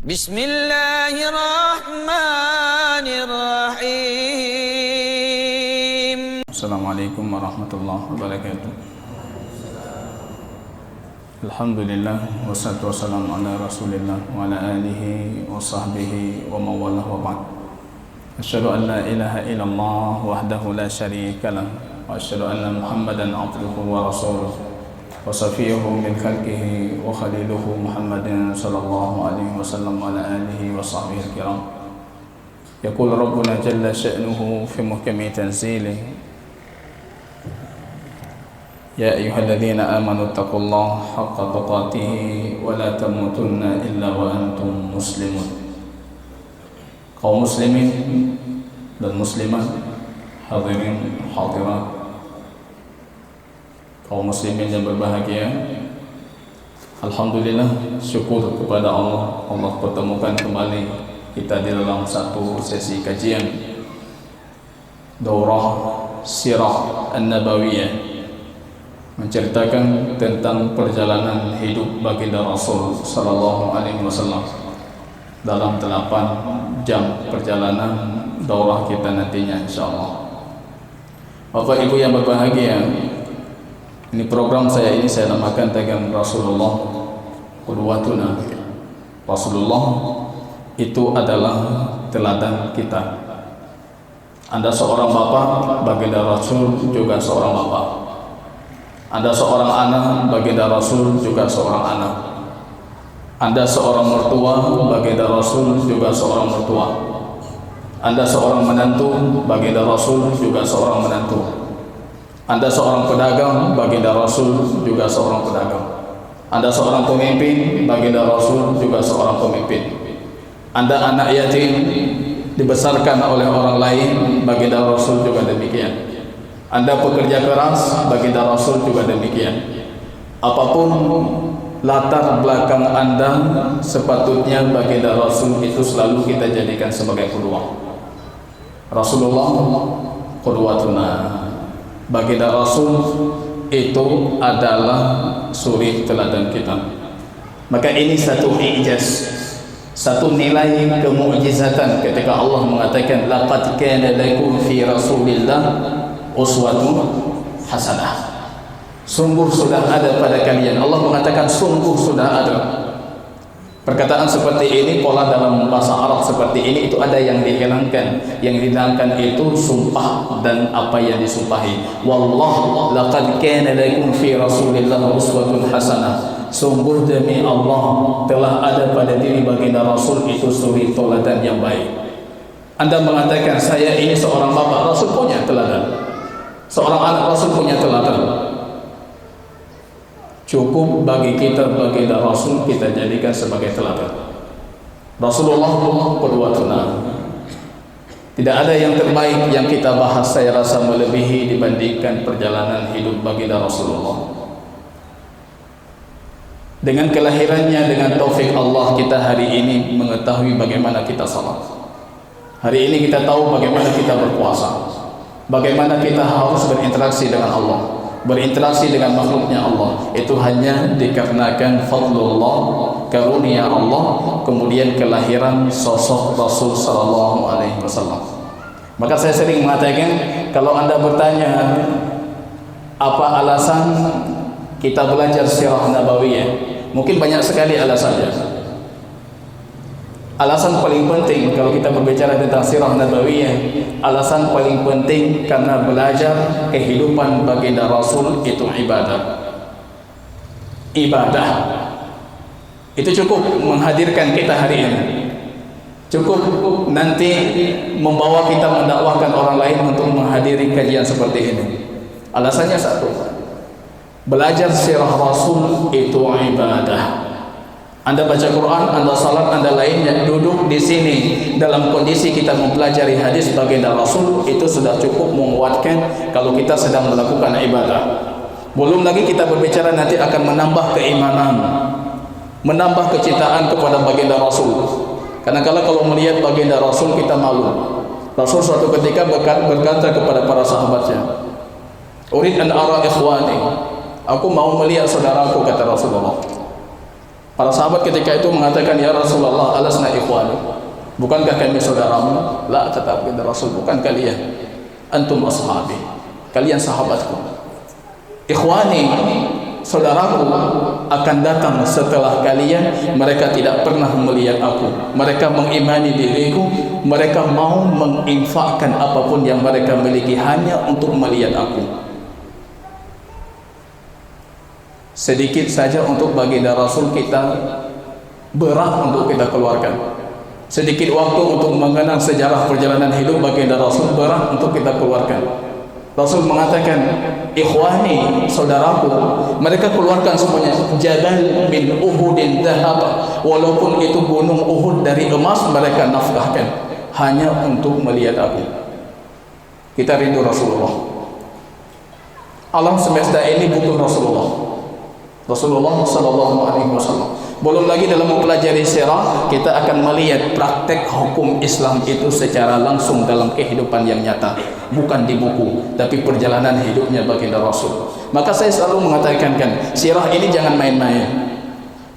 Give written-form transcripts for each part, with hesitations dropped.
Bismillahirrahmanirrahim. Assalamualaikum warahmatullahi wabarakatuh. Alhamdulillah wassalatu wassalamu ala Rasulillah wa ala alihi wa sahbihi wa mawalah wa ba'd. Asyhadu an la ilaha illallah wahdahu la syarika lah wa asyhadu anna Muhammadan abduhu wa rasuluh wa safiyuhu min khalqihi wa khaliluhu Muhammadin sallallahu alaihi wasallam wa ala alihi wa sahbihi al-kiram. Yaqul Rabbuna jalla sya'nuhu fi muhkami tanzilih, ya ayyuhalladzina amanu taqullaha haqqa tuqatih wa la tamutunna illa wa antum muslimun. Kaum muslimin dan muslimat, hadirin hadirat, kaum muslimin yang berbahagia, alhamdulillah, syukur kepada Allah, Allah pertemukan kembali kita di dalam satu sesi kajian Daurah Sirah An-Nabawiyah, menceritakan tentang perjalanan hidup baginda Rasul sallallahu alaihi wasallam dalam 8 jam perjalanan daurah kita nantinya insyaallah. Bapak Ibu yang berbahagia, ini program saya namakan dengan Rasulullah Qudwatuna. Rasulullah itu adalah teladan kita. Anda seorang bapak, baginda Rasul juga seorang bapak. Anda seorang anak, baginda Rasul juga seorang anak. Anda seorang mertua, baginda Rasul juga seorang mertua. Anda seorang menantu, baginda Rasul juga seorang menantu. Anda seorang pedagang, baginda Rasul juga seorang pedagang. Anda seorang pemimpin, baginda Rasul juga seorang pemimpin. Anda anak yatim dibesarkan oleh orang lain, baginda Rasul juga demikian. Anda pekerja keras, baginda Rasul juga demikian. Apapun latar belakang Anda, sepatutnya baginda Rasul itu selalu kita jadikan sebagai qudwah. Rasulullah qudwatuna. Baginda Rasul itu adalah suri teladan kita. Maka ini satu ijaz, satu nilai kemu'jizatan ketika Allah mengatakan laqad kana lakum fi Rasulillah uswatun hasanah. Sungguh sudah ada pada kalian. Allah mengatakan sungguh sudah ada. Perkataan seperti ini, pola dalam bahasa Arab seperti ini, itu ada yang dihilangkan. Yang dihilangkan itu sumpah dan apa yang disumpahi. Wallah laqad kana lakum fi Rasulillah uswatun hasanah. Sungguh demi Allah telah ada pada diri baginda Rasul itu suri teladan yang baik. Anda mengatakan saya ini seorang bapak, Rasul punya teladan. Seorang anak, Rasul punya teladan. Cukup bagi kita baginda Rasul kita jadikan sebagai teladan. Rasulullah qudwatuna. Tidak ada yang terbaik yang kita bahas saya rasa melebihi dibandingkan perjalanan hidup baginda Rasulullah. Dengan kelahirannya, dengan taufik Allah, kita hari ini mengetahui bagaimana kita salat. Hari ini kita tahu bagaimana kita berpuasa, bagaimana kita harus berinteraksi dengan Allah, berinteraksi dengan makhluknya Allah. Itu hanya dikarenakan fadlullah, karunia Allah, kemudian kelahiran sosok Rasul sallallahu alaihi wasallam. Maka saya sering mengatakan, kalau Anda bertanya apa alasan kita belajar sirah nabawiyah, mungkin banyak sekali alasannya. Alasan paling penting kalau kita berbicara tentang sirah nabawiyah, alasan paling penting karena belajar kehidupan baginda Rasul itu ibadah. Ibadah itu cukup menghadirkan kita hari ini, cukup nanti membawa kita mendakwahkan orang lain untuk menghadiri kajian seperti ini. Alasannya satu, belajar sirah Rasul itu ibadah. Anda baca Quran, Anda salat, Anda lainnya duduk di sini dalam kondisi kita mempelajari hadis baginda Rasul, itu sudah cukup menguatkan kalau kita sedang melakukan ibadah. Belum lagi kita berbicara nanti akan menambah keimanan, menambah kecintaan kepada baginda Rasul. Karena kalau melihat baginda Rasul kita malu. Rasul suatu ketika berkata kepada para sahabatnya, "Urid an ara ikhwani." Aku mau melihat saudaraku, kata Rasulullah. Para sahabat ketika itu mengatakan, ya Rasulullah, alasna ikhwanu, bukankah kami saudaramu? La, kata baginda Rasul, bukan kalian, antum ashabi, kalian sahabatku. Ikhwani, saudaraku akan datang setelah kalian. Mereka tidak pernah melihat aku, mereka mengimani diriku, mereka mau menginfakkan apapun yang mereka miliki hanya untuk melihat aku. Sedikit saja untuk baginda Rasul kita berat untuk kita keluarkan. Sedikit waktu untuk mengenal sejarah perjalanan hidup baginda Rasul berat untuk kita keluarkan. Rasul mengatakan, ikhwani, saudaraku, mereka keluarkan semuanya. Jabal min Uhudin dhahab, walaupun itu gunung Uhud dari emas, mereka nafkahkan hanya untuk melihat aku. Kita rindu Rasulullah. Alam semesta ini butuh Rasulullah. Rasulullah sallallahu alaihi wasallam. Belum lagi dalam mempelajari sirah, kita akan melihat praktek hukum Islam itu secara langsung dalam kehidupan yang nyata, bukan di buku, tapi perjalanan hidupnya baginda Rasul. Maka saya selalu mengatakan, sirah ini jangan main-main.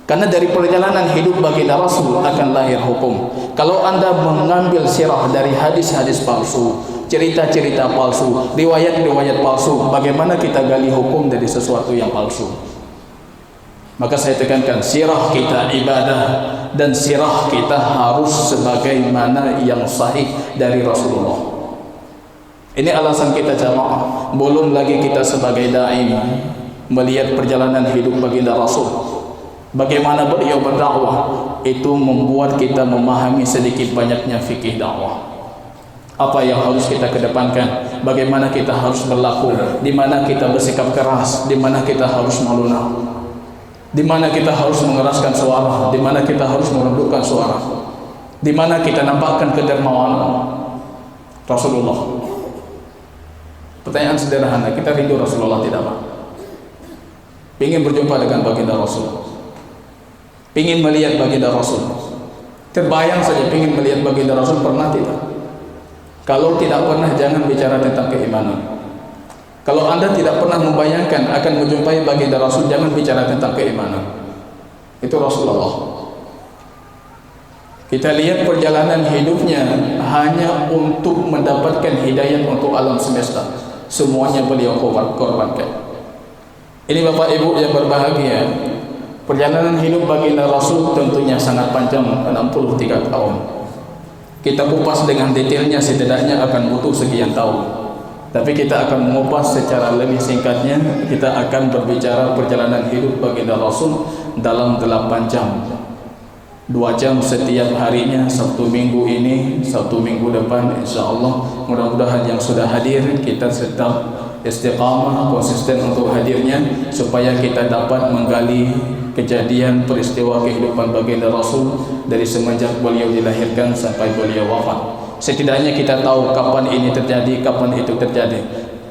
Karena dari perjalanan hidup baginda Rasul akan lahir hukum. Kalau Anda mengambil sirah dari hadis-hadis palsu, cerita-cerita palsu, riwayat-riwayat palsu, bagaimana kita gali hukum dari sesuatu yang palsu? Maka saya tekankan, sirah kita ibadah, dan sirah kita harus sebagaimana yang sahih dari Rasulullah. Ini alasan kita jamaah. Belum lagi kita sebagai da'i melihat perjalanan hidup baginda Rasul, bagaimana beliau berdakwah, itu membuat kita memahami sedikit banyaknya fikih dakwah. Apa yang harus kita kedepankan, bagaimana kita harus berlaku, di mana kita bersikap keras, di mana kita harus melunak, di mana kita harus mengeraskan suara, di mana kita harus merendukkan suara, di mana kita nampakkan kedermawanan Rasulullah. Pertanyaan sederhana, kita rindu Rasulullah tidak Pak? Ingin berjumpa dengan baginda Rasul, ingin melihat baginda Rasul, terbayang saja ingin melihat baginda Rasul, pernah tidak? Kalau tidak pernah, jangan bicara tentang keimanan. Kalau Anda tidak pernah membayangkan akan menjumpai baginda Rasul, jangan bicara tentang keimanan. Itu Rasulullah. Kita lihat perjalanan hidupnya hanya untuk mendapatkan hidayah untuk alam semesta. Semuanya beliau korbankan. Ini Bapak Ibu yang berbahagia, perjalanan hidup baginda Rasul tentunya sangat panjang, 63 tahun. Kita kupas dengan detailnya, setidaknya akan butuh sekian tahun. Tapi kita akan mengupas secara lebih singkatnya. Kita akan berbicara perjalanan hidup baginda Rasul dalam 8 jam, 2 jam setiap harinya. Sabtu minggu ini, Sabtu minggu depan, insyaAllah. Mudah-mudahan yang sudah hadir, kita tetap istiqamah, konsisten untuk hadirnya, supaya kita dapat menggali kejadian peristiwa kehidupan baginda Rasul dari semenjak beliau dilahirkan sampai beliau wafat. Setidaknya kita tahu kapan ini terjadi, kapan itu terjadi.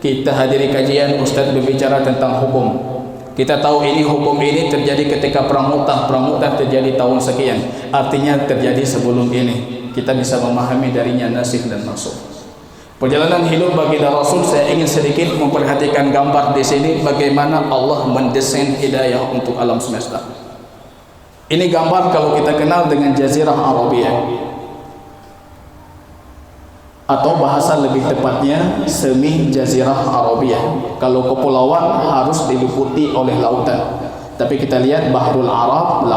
Kita hadiri kajian, Ustaz berbicara tentang hukum. Kita tahu ini hukum ini terjadi ketika Perang Mu'tah. Perang Mu'tah terjadi tahun sekian, artinya terjadi sebelum ini. Kita bisa memahami darinya nasikh dan mansukh. Perjalanan hidup baginda Rasul, saya ingin sedikit memperhatikan gambar di sini bagaimana Allah mendesain hidayah untuk alam semesta. Ini gambar kalau kita kenal dengan Jazirah Arabiyah, atau bahasa lebih tepatnya semi Jazirah Arabiyah. Kalau kepulauan harus diliputi oleh lautan, tapi kita lihat Bahrul Arab,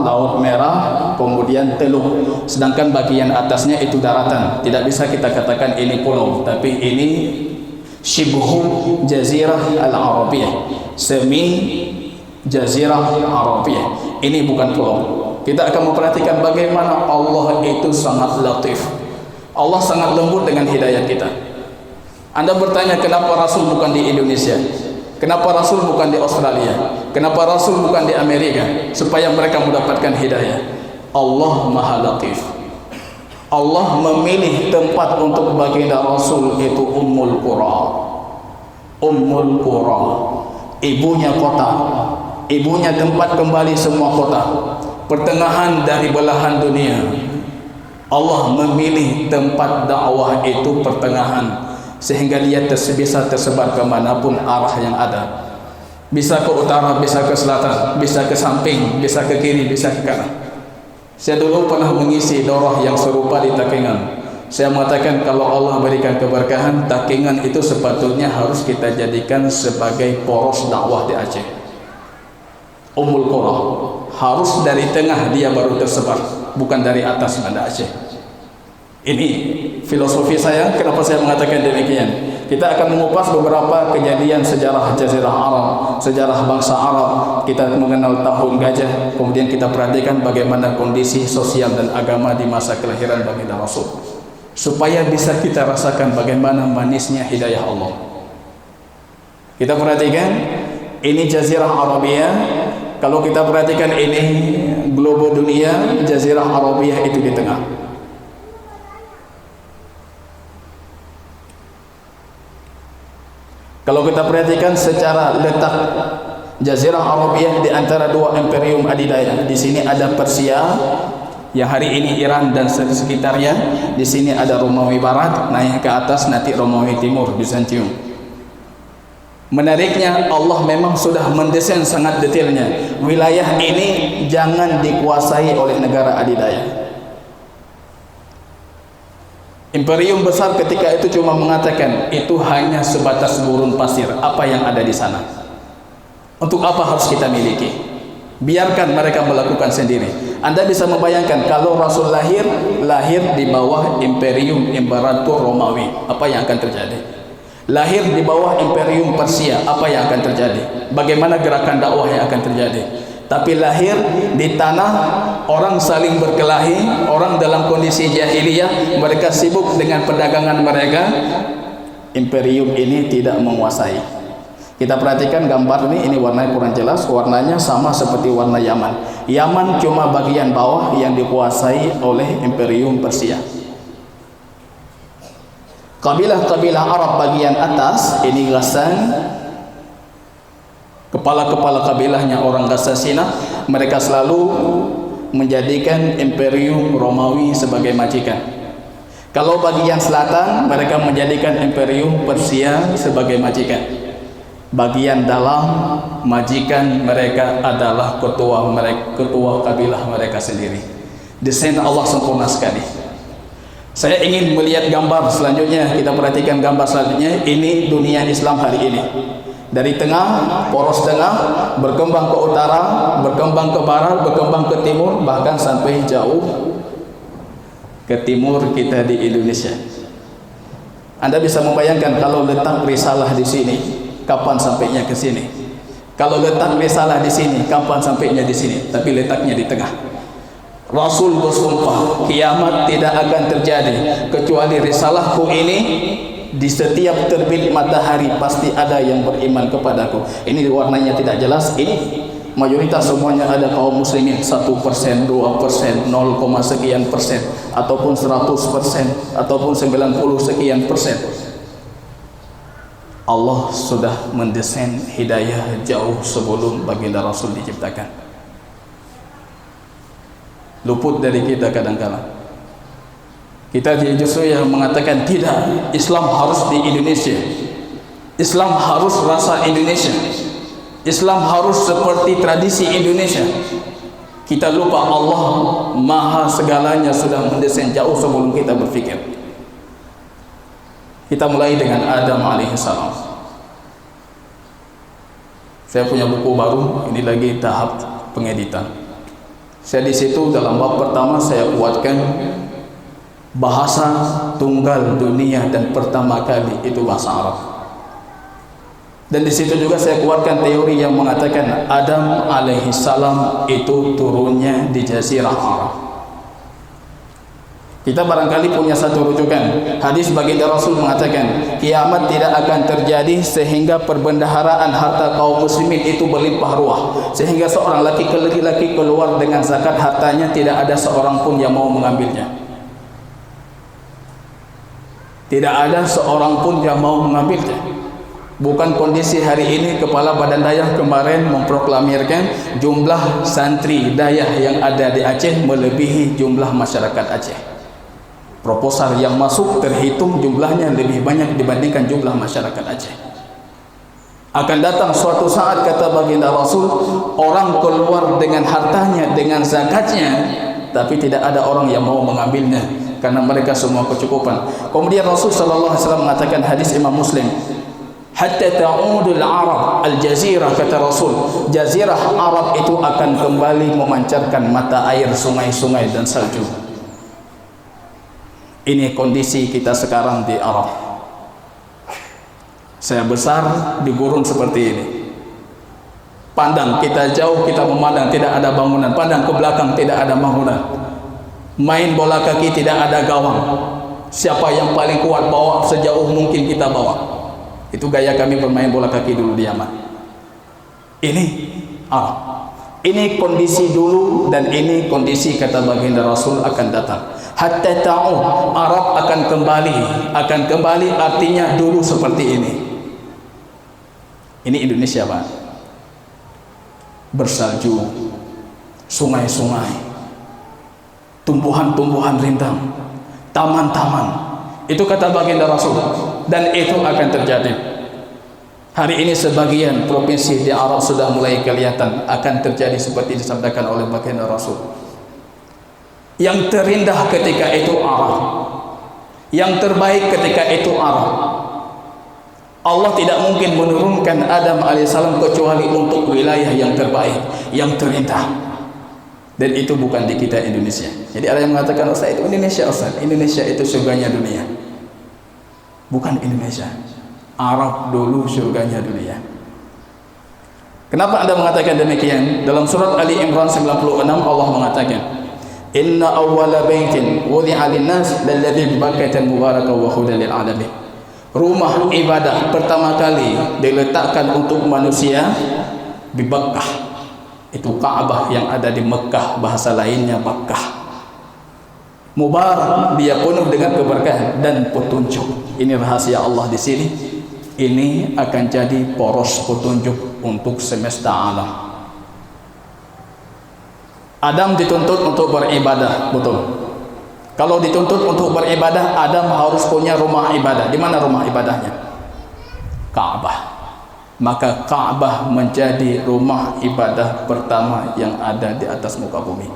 Laut Merah, kemudian Teluk. Sedangkan bagian atasnya itu daratan. Tidak bisa kita katakan ini pulau, tapi ini Shibhu Jazirah Al-Arabiyah, semi Jazirah Arabiyah. Ini bukan pulau. Kita akan memperhatikan bagaimana Allah itu sangat latif. Allah sangat lembut dengan hidayah kita. Anda bertanya, kenapa Rasul bukan di Indonesia? Kenapa Rasul bukan di Australia? Kenapa Rasul bukan di Amerika? Supaya mereka mendapatkan hidayah. Allah Maha Latif. Allah memilih tempat untuk baginda Rasul, itu Ummul Qura. Ummul Qura, ibunya kota, ibunya tempat kembali semua kota, pertengahan dari belahan dunia. Allah memilih tempat dakwah itu pertengahan, sehingga dia bisa tersebar kemanapun arah yang ada. Bisa ke utara, bisa ke selatan, bisa ke samping, bisa ke kiri, bisa ke kanan. Saya dulu pernah mengisi daurah yang serupa di Takengon. Saya mengatakan kalau Allah berikan keberkahan, Takengon itu sepatutnya harus kita jadikan sebagai poros dakwah di Aceh. Ummul Qura, harus dari tengah dia baru tersebar, bukan dari atas Banda Aceh. Ini filosofi saya, kenapa saya mengatakan demikian. Kita akan mengupas beberapa kejadian sejarah Jazirah Arab, sejarah bangsa Arab. Kita mengenal tahun gajah, kemudian kita perhatikan bagaimana kondisi sosial dan agama di masa kelahiran baginda Rasul, supaya bisa kita rasakan bagaimana manisnya hidayah Allah. Kita perhatikan ini Jazirah Arabia. Kalau kita perhatikan ini globo dunia, Jazirah Arabia itu di tengah. Kalau kita perhatikan secara letak Jazirah Arabia di antara dua imperium adidaya. Di sini ada Persia yang hari ini Iran dan sekitarnya. Di sini ada Romawi Barat, naik ke atas nanti Romawi Timur, Bizantium. Menariknya Allah memang sudah mendesain sangat detailnya. Wilayah ini jangan dikuasai oleh negara adidaya. Imperium besar ketika itu cuma mengatakan itu hanya sebatas gurun pasir. Apa yang ada di sana? Untuk apa harus kita miliki? Biarkan mereka melakukan sendiri. Anda bisa membayangkan kalau Rasul lahir di bawah Imperium Imperator Romawi, apa yang akan terjadi? Lahir di bawah Imperium Persia, apa yang akan terjadi? Bagaimana gerakan dakwah yang akan terjadi? Tapi lahir di tanah orang saling berkelahi, orang dalam kondisi jahiliyah, mereka sibuk dengan perdagangan mereka. Imperium ini tidak menguasai. Kita perhatikan gambar ini warnanya kurang jelas, warnanya sama seperti warna Yaman. Yaman cuma bagian bawah yang dikuasai oleh Imperium Persia. Kabilah-kabilah Arab bagian atas, ini Ghassan, kepala-kepala kabilahnya orang Ghassasina, mereka selalu menjadikan Imperium Romawi sebagai majikan. Kalau bagian selatan, mereka menjadikan Imperium Persia sebagai majikan. Bagian dalam, majikan mereka adalah ketua kabilah mereka sendiri. Desain Allah sempurna sekali. Saya ingin melihat gambar selanjutnya. Kita perhatikan gambar selanjutnya. Ini dunia Islam hari ini. Dari tengah, poros tengah, berkembang ke utara, berkembang ke barat, berkembang ke timur, bahkan sampai jauh ke timur kita di Indonesia. Anda bisa membayangkan kalau letak risalah di sini, kapan sampainya ke sini? Kalau letak risalah di sini, kapan sampainya di sini? Tapi letaknya di tengah. Rasul bersumpah, kiamat tidak akan terjadi kecuali risalahku ini di setiap terbit matahari pasti ada yang beriman kepadaku. Ini warnanya tidak jelas. Ini mayoritas semuanya ada kaum muslimin, 1%, 2%, 0, sekian persen, ataupun 100%, ataupun 90 sekian persen. Allah sudah mendesain hidayah jauh sebelum baginda Rasul diciptakan. Luput dari kita kadang-kala. Kita justru yang mengatakan tidak, Islam harus di Indonesia, Islam harus rasa Indonesia, Islam harus seperti tradisi Indonesia. Kita lupa Allah maha segalanya sudah mendesain jauh sebelum kita berpikir. Kita mulai dengan Adam alaihissalam. Saya punya buku baru, ini lagi tahap pengeditan. Saya di situ dalam bab pertama saya kuatkan bahasa tunggal dunia dan pertama kali itu bahasa Arab. Dan di situ juga saya kuatkan teori yang mengatakan Adam alaihissalam itu turunnya di Jazirah Arab. Kita barangkali punya satu rujukan. Hadis baginda Rasul mengatakan kiamat tidak akan terjadi sehingga perbendaharaan harta kaum muslimin itu berlimpah ruah, sehingga seorang laki-laki keluar dengan zakat hartanya tidak ada seorang pun yang mau mengambilnya. Tidak ada seorang pun yang mau mengambilnya. Bukan kondisi hari ini kepala badan dayah kemarin memproklamirkan jumlah santri dayah yang ada di Aceh melebihi jumlah masyarakat Aceh. Proposal yang masuk terhitung jumlahnya lebih banyak dibandingkan jumlah masyarakat Aceh. Akan datang suatu saat, kata baginda Rasul, orang keluar dengan hartanya, dengan zakatnya, tapi tidak ada orang yang mau mengambilnya karena mereka semua kecukupan. Kemudian Rasul sallallahu alaihi wasallam mengatakan, hadis Imam Muslim, hatta ta'udul Arab al-jazirah, kata Rasul, jazirah Arab itu akan kembali memancarkan mata air sungai-sungai dan salju. Ini kondisi kita sekarang di Arab. Saya besar di gurun seperti ini. Pandang kita jauh, kita memandang tidak ada bangunan. Pandang ke belakang tidak ada bangunan. Main bola kaki tidak ada gawang. Siapa yang paling kuat bawa sejauh mungkin kita bawa. Itu gaya kami bermain bola kaki dulu di Yaman. Ini Arab. Ini kondisi dulu dan ini kondisi, kata baginda Rasul, akan datang. Hatta ta'ud, Arab akan kembali artinya dulu seperti ini. Ini Indonesia, Pak. Bersalju, sungai-sungai, tumbuhan-tumbuhan rindang, taman-taman. Itu kata baginda Rasul, dan itu akan terjadi. Hari ini sebagian provinsi di Arab sudah mulai kelihatan akan terjadi seperti disabdakan oleh baginda Rasul. Yang terindah ketika itu Arab, yang terbaik ketika itu Arab. Allah tidak mungkin menurunkan Adam alaihissalam kecuali untuk wilayah yang terbaik, yang terindah. Dan itu bukan di kita Indonesia. Jadi ada yang mengatakan, Ustaz, itu Indonesia, Ustaz. Indonesia itu surganya dunia. Bukan Indonesia. Arab dulu surganya dunia. Kenapa Anda mengatakan demikian? Dalam surat Ali Imran 96 Allah mengatakan, Inna awwala baitin wudi'a lin-nas lalladzi bi Bakkah mubarakan wa hudan lil alamin. Rumah ibadah pertama kali diletakkan untuk manusia di Bakkah. Itu Ka'bah yang ada di Mekah, bahasa lainnya Bakkah. Mubarak, dia penuh dengan keberkahan dan petunjuk. Ini rahasia Allah di sini. Ini akan jadi poros petunjuk untuk semesta alam. Adam dituntut untuk beribadah, betul. Kalau dituntut untuk beribadah, Adam harus punya rumah ibadah. Di mana rumah ibadahnya? Ka'bah. Maka Ka'bah menjadi rumah ibadah pertama yang ada di atas muka bumi.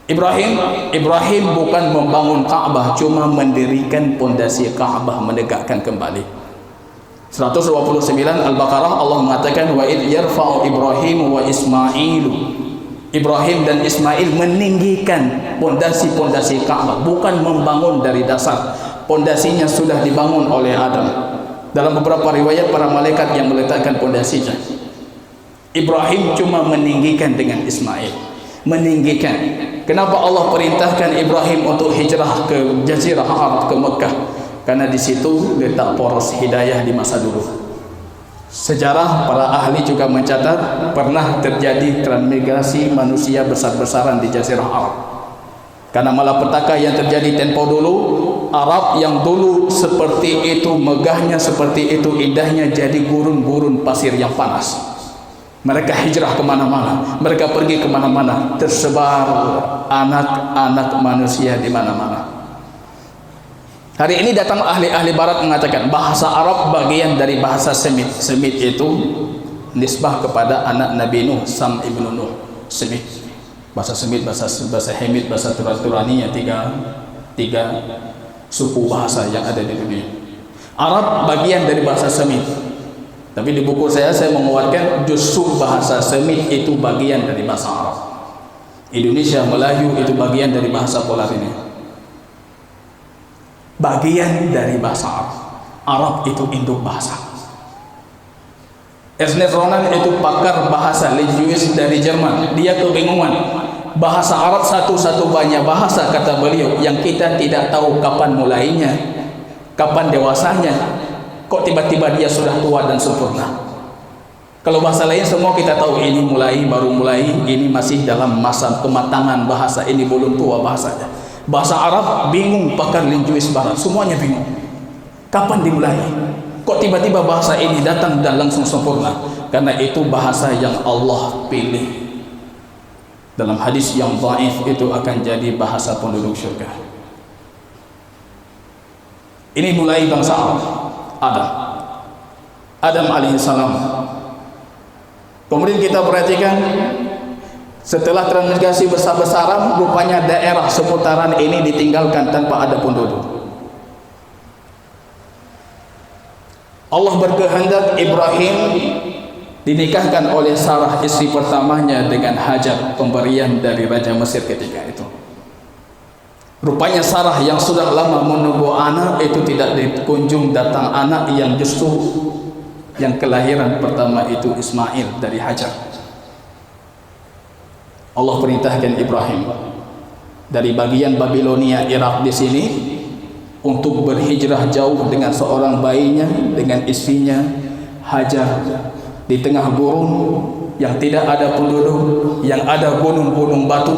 Ibrahim bukan membangun Ka'bah, cuma mendirikan pondasi Ka'bah, menegakkan kembali. 129 Al-Baqarah Allah mengatakan, wa id yarfa'u Ibrahim wa Ismailu. Ibrahim dan Ismail meninggikan pondasi-pondasi Ka'bah, bukan membangun dari dasar. Pondasinya sudah dibangun oleh Adam. Dalam beberapa riwayat para malaikat yang meletakkan pondasinya. Ibrahim cuma meninggikan dengan Ismail. Meninggikan. Kenapa Allah perintahkan Ibrahim untuk hijrah ke Jazirah Arab, ke Mekah? Karena di situ letak poros hidayah di masa dulu. Sejarah para ahli juga mencatat pernah terjadi transmigrasi manusia besar-besaran di Jazirah Arab. Karena malapetaka yang terjadi tempo dulu, Arab yang dulu seperti itu megahnya, seperti itu indahnya, jadi gurun-gurun pasir yang panas. Mereka hijrah kemana-mana, mereka pergi kemana-mana, tersebar anak-anak manusia di mana-mana. Hari ini datang ahli-ahli barat mengatakan bahasa Arab bagian dari bahasa Semit. Semit itu nisbah kepada anak Nabi Nuh, Sam ibnu Nuh. Semit. Bahasa Semit, bahasa Hemit, bahasa Turani, yang tiga suku bahasa yang ada di dunia. Arab bagian dari bahasa Semit. Tapi di buku saya menguatkan justru bahasa Semit itu bagian dari bahasa Arab. Indonesia, Melayu itu bagian dari bahasa polar ini. Bagian dari bahasa Arab. Arab itu induk bahasa. Ernest Renan itu pakar bahasa linguis dari Jerman. Dia kebingungan. Bahasa Arab satu-satunya bahasa, kata beliau, yang kita tidak tahu kapan mulainya, kapan dewasanya. Kok tiba-tiba dia sudah tua dan sempurna? Kalau bahasa lain semua kita tahu, ini mulai, baru mulai, ini masih dalam masa kematangan bahasa, ini belum tua bahasanya. Bahasa Arab bingung pakar linguis barat, semuanya bingung. Kapan dimulai? Kok tiba-tiba bahasa ini datang dan langsung sempurna? Karena itu bahasa yang Allah pilih. Dalam hadis yang dhaif itu akan jadi bahasa penduduk syurga. Ini mulai bangsa Arab, Adam. Adam alaihissalam. Kemudian kita perhatikan, setelah transmigrasi besar-besaran, rupanya daerah seputaran ini ditinggalkan tanpa ada penduduk. Allah berkehendak Ibrahim dinikahkan oleh Sarah, istri pertamanya, dengan Hajar, pemberian dari Raja Mesir ketika itu. Rupanya Sarah yang sudah lama menunggu anak itu tidak dikunjung datang anak, yang justru yang kelahiran pertama itu Ismail dari Hajar. Allah perintahkan Ibrahim dari bagian Babilonia, Irak di sini, untuk berhijrah jauh dengan seorang bayinya, dengan istrinya Hajar, di tengah gurun yang tidak ada penduduk, yang ada gunung-gunung batu,